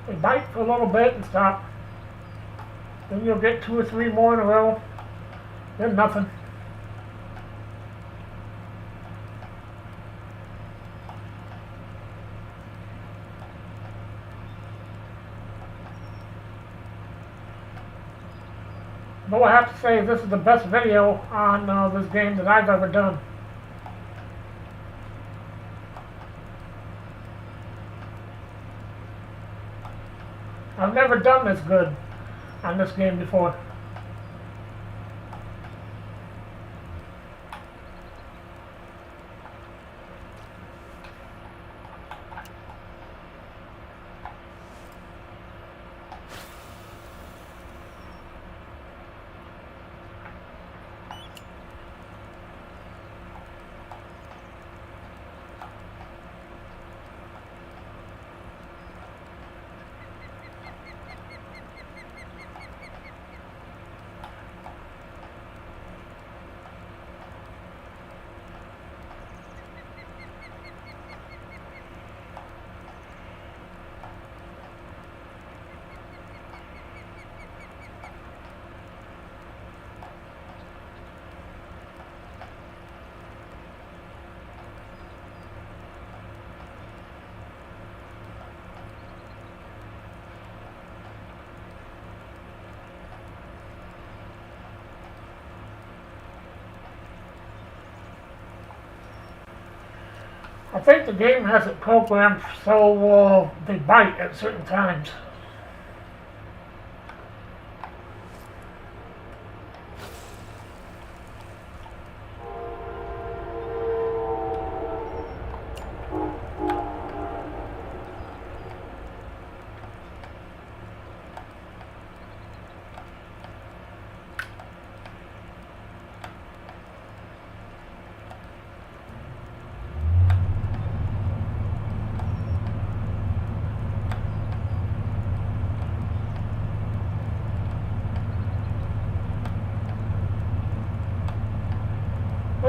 They bite for a little bit and stop. Then you'll get 2 or 3 more in a row. Then nothing. But I have to say, this is the best video on this game that I've ever done. I've never done this good on this game before. I think the game has it programmed so they bite at certain times.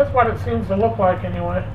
That's what it seems to look like anyway.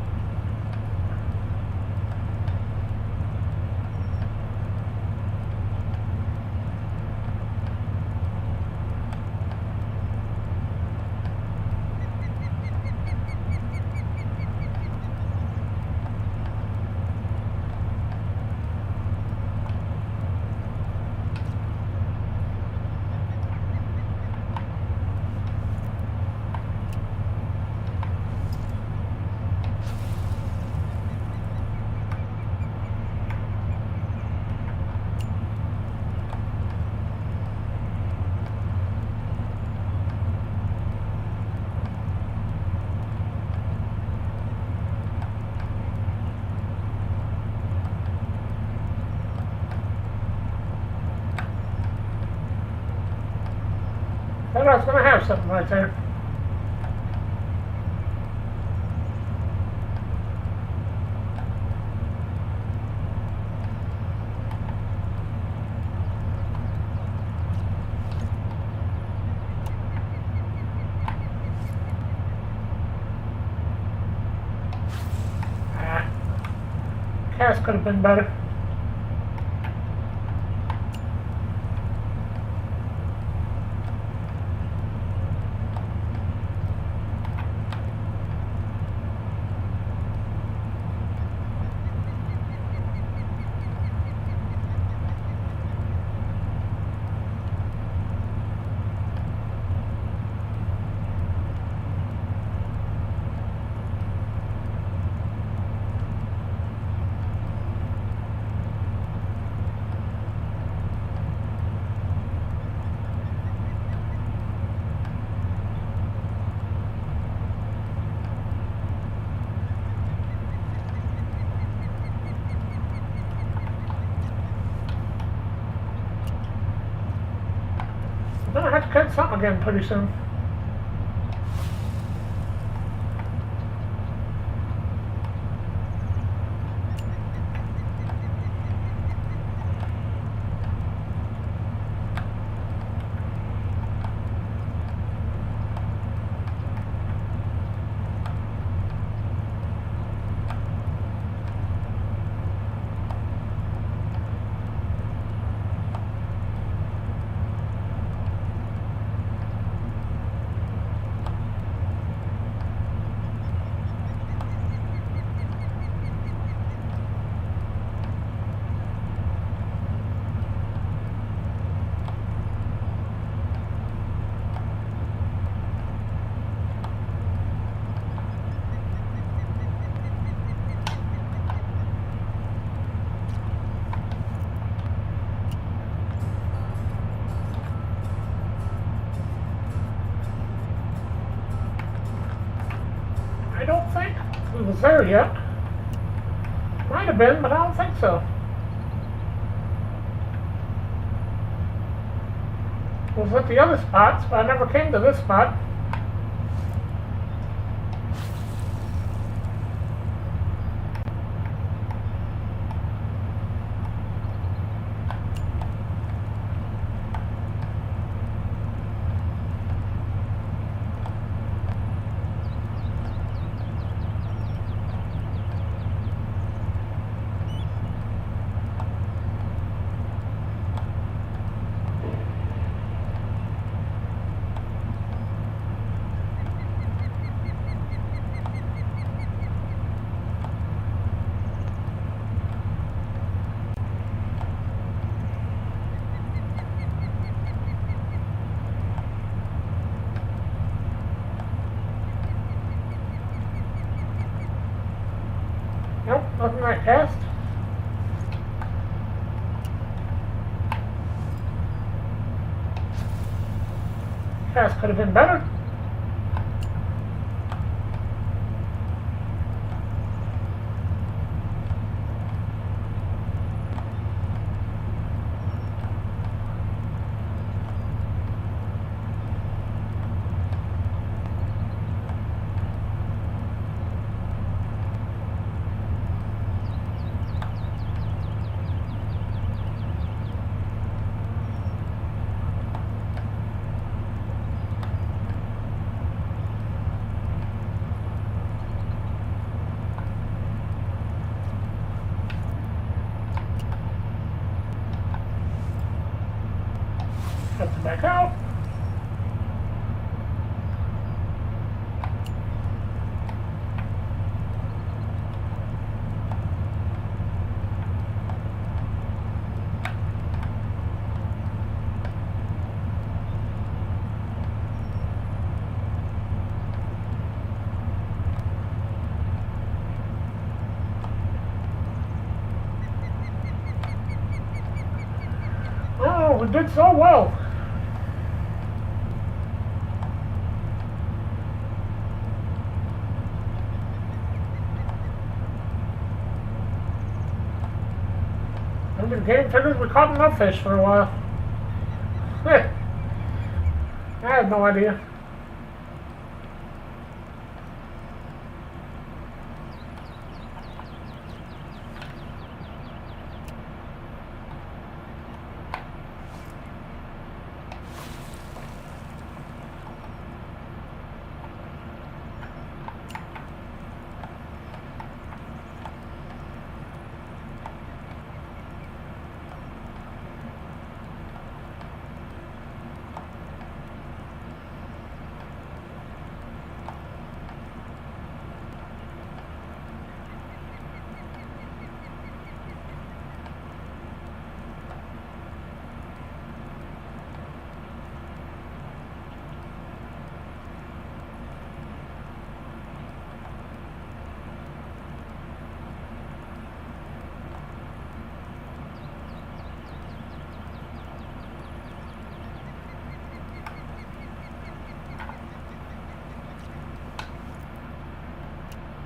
I thought I was going to have something right there. Cast could have been better. I'm going to have to cut something again pretty soon. I don't think it was there yet. Might have been, but I don't think so. It was at the other spots, but I never came to this spot. Nope, nothing like cast. Cast could have been better. Have to back out. Oh, we did so well. I've been game figures. We caught enough fish for a while. I have no idea.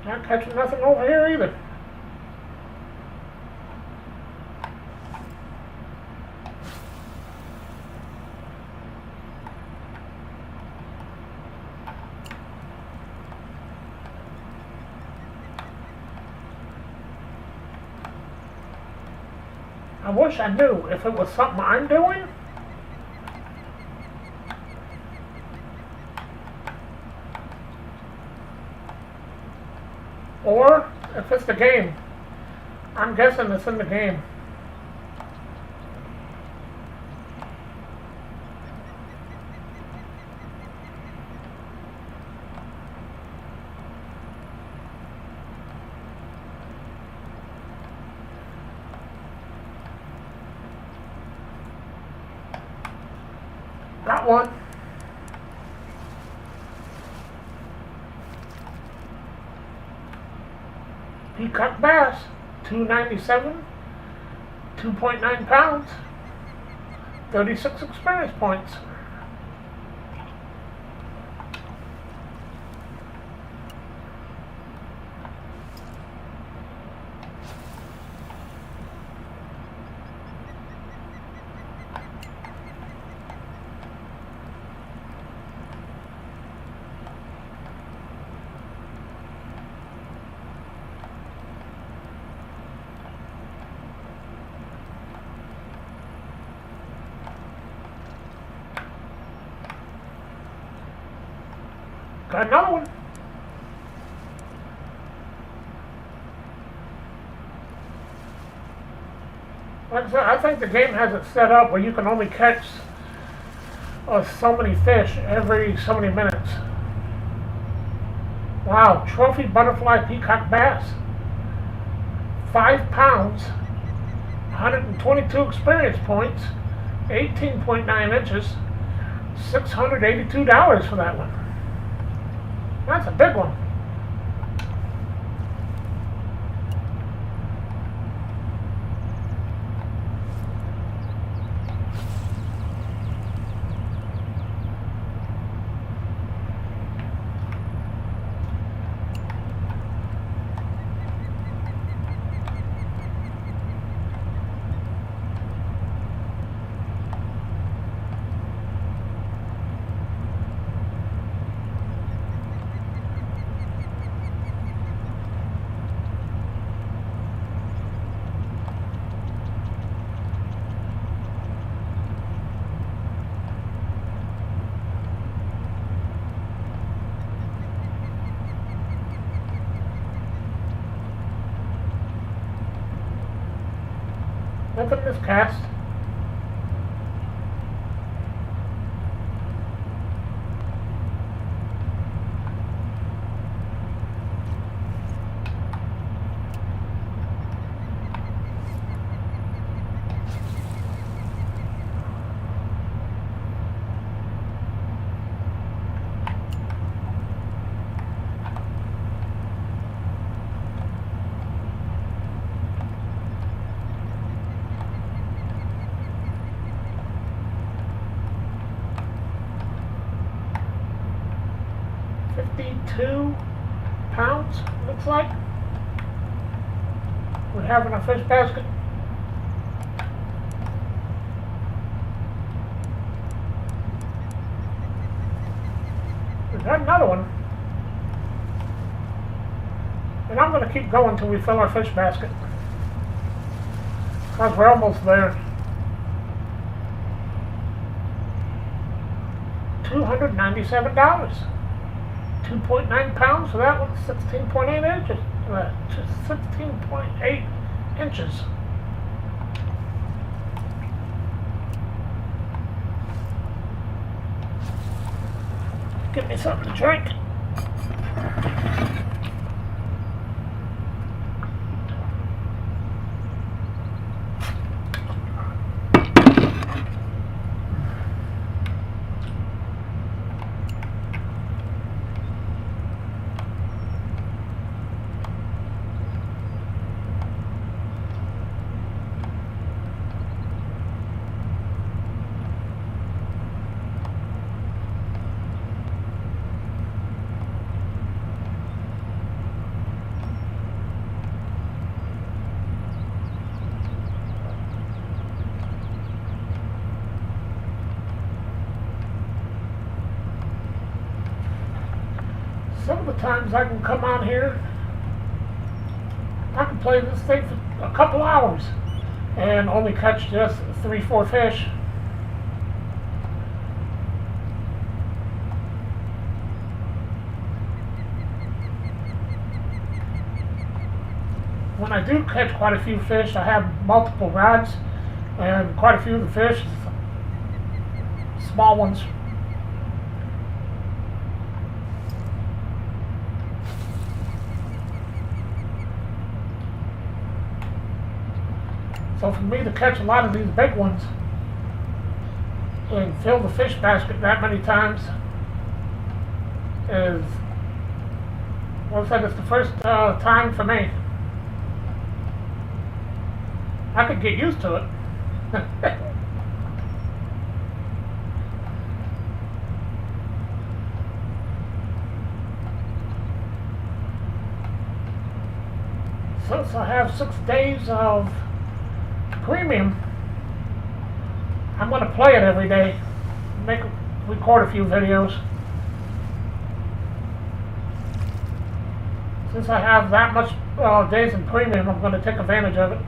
Not catching nothing over here either. I wish I knew if it was something I'm doing. Or if it's the game. I'm guessing it's in the game. Got one. Peacock bass, $2.97, 2.9 pounds, 36 experience points. Got another one. Like I said, I think the game has it set up where you can only catch so many fish every so many minutes. Wow, trophy butterfly peacock bass. 5 pounds, 122 experience points, 18.9 inches, $682 for that one. That's a big one. Look at this cast. pounds, looks like. We have in our fish basket. We've got another one. And I'm going to keep going until we fill our fish basket. Because we're almost there. $297. 2.9 pounds for that one, 16.8 inches. 16.8 inches. Give me something to drink. Some of the times I can come on here, I can play this thing for a couple hours and only catch just 3-4 fish. When I do catch quite a few fish, I have multiple rods, and quite a few of the fish, small ones. So for me to catch a lot of these big ones and fill the fish basket that many times is, well, I said, it's the first time for me. I could get used to it. Since I have 6 days of premium, I'm going to play it every day, record a few videos. Since I have that much days in premium, I'm going to take advantage of it.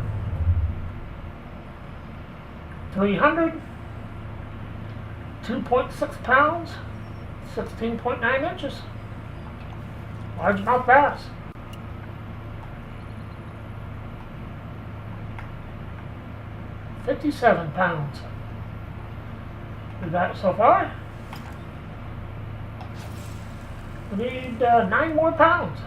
300, 2.6 pounds, 16.9 inches. Largemouth bass. $57. We got it so far. We need 9 more pounds.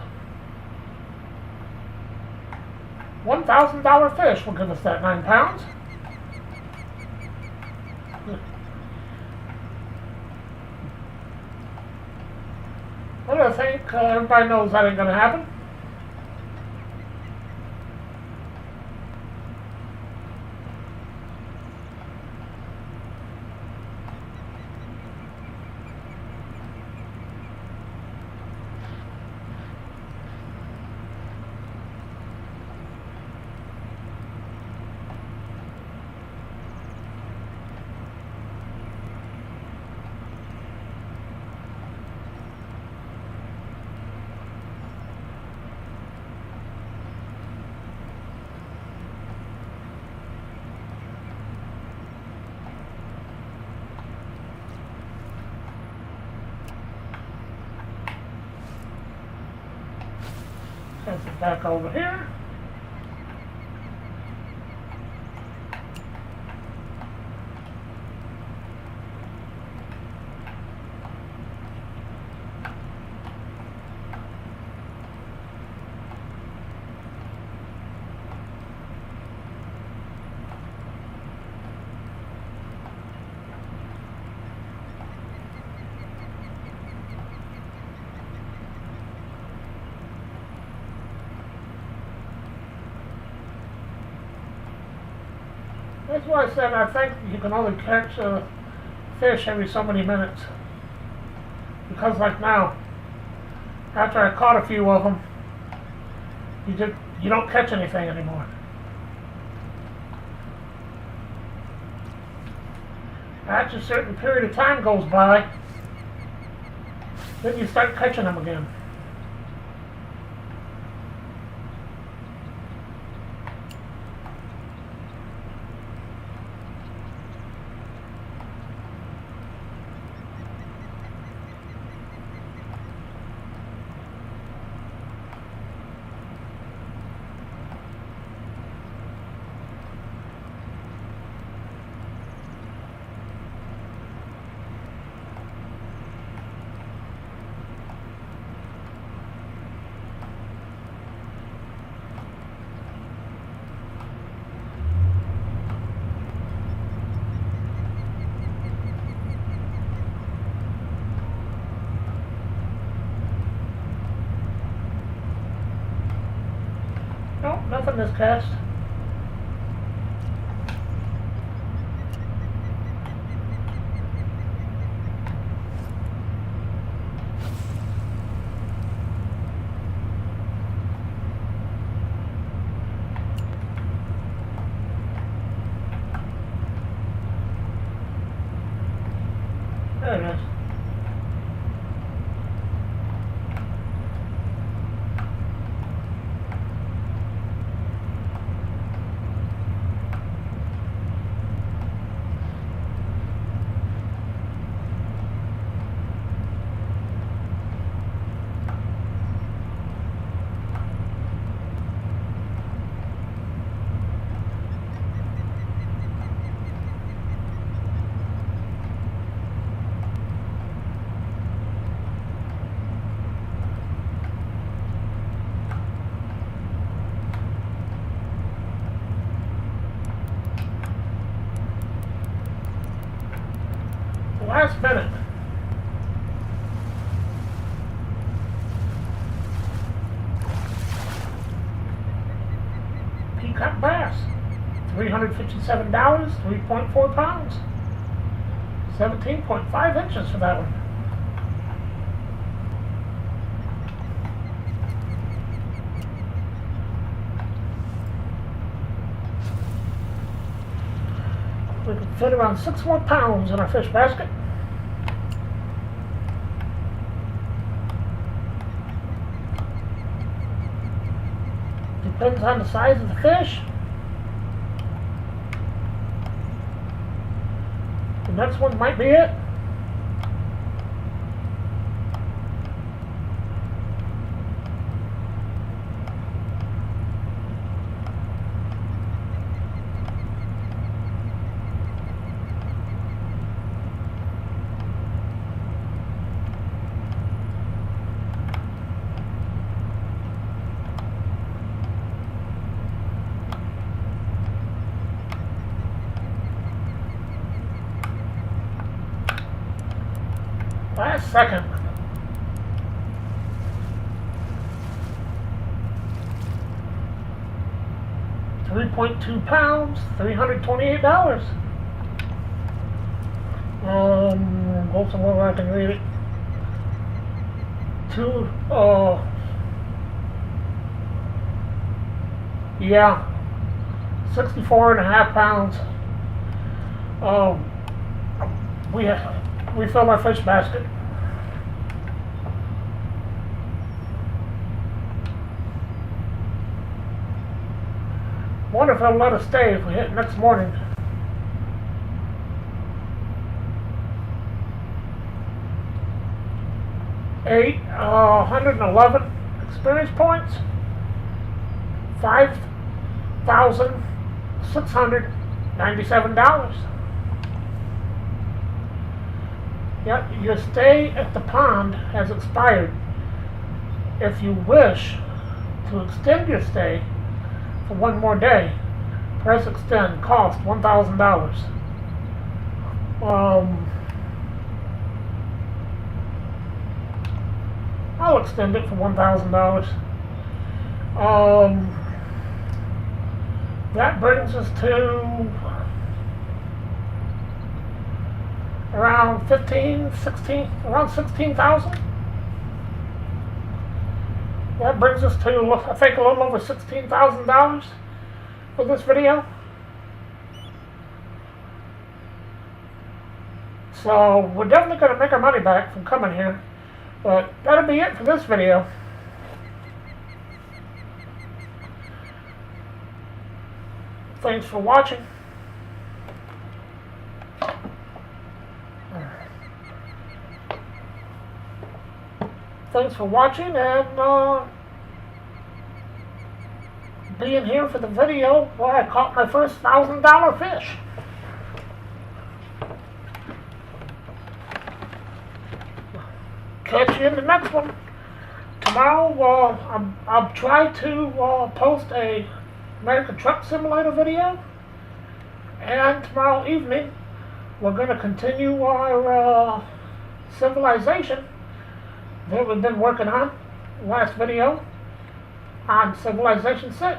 $1,000 fish will give us that 9 pounds. What do I think? Everybody knows that ain't gonna happen. Place it back over here. That's why I said I think you can only catch a fish every so many minutes. Because like now, After I caught a few of them, you don't catch anything anymore. After a certain period of time goes by, then you start catching them again. Nope, nothing this cast. There it is. Last minute. Peacock bass. $357, 3.4 pounds. 17.5 inches for that one. We can fit around 6 more pounds in our fish basket. Depends on the size of the fish. The next one might be it. Last second. $3.2 pounds, $328. Go somewhere where I can read it. Yeah, 64.5 pounds. We filled our fish basket. Wonder if they'll let us stay if we hit next morning. Eight, 111 experience points. $5,697. Yep, your stay at the pond has expired. If you wish to extend your stay for one more day, press extend. Cost $1,000. I'll extend it for $1,000. That brings us to around 15, 16, around 16,000. that brings us to, I think, a little over $16,000 for this video. So we're definitely going to make our money back from coming here. But that'll be it for this video. Thanks for watching. Thanks for watching and being here for the video where I caught my first $1,000 fish. Catch you in the next one. Tomorrow, I'll try to post a American Truck Simulator video, and tomorrow evening we're going to continue our Civilization that we've been working on. Last video on Civilization 6.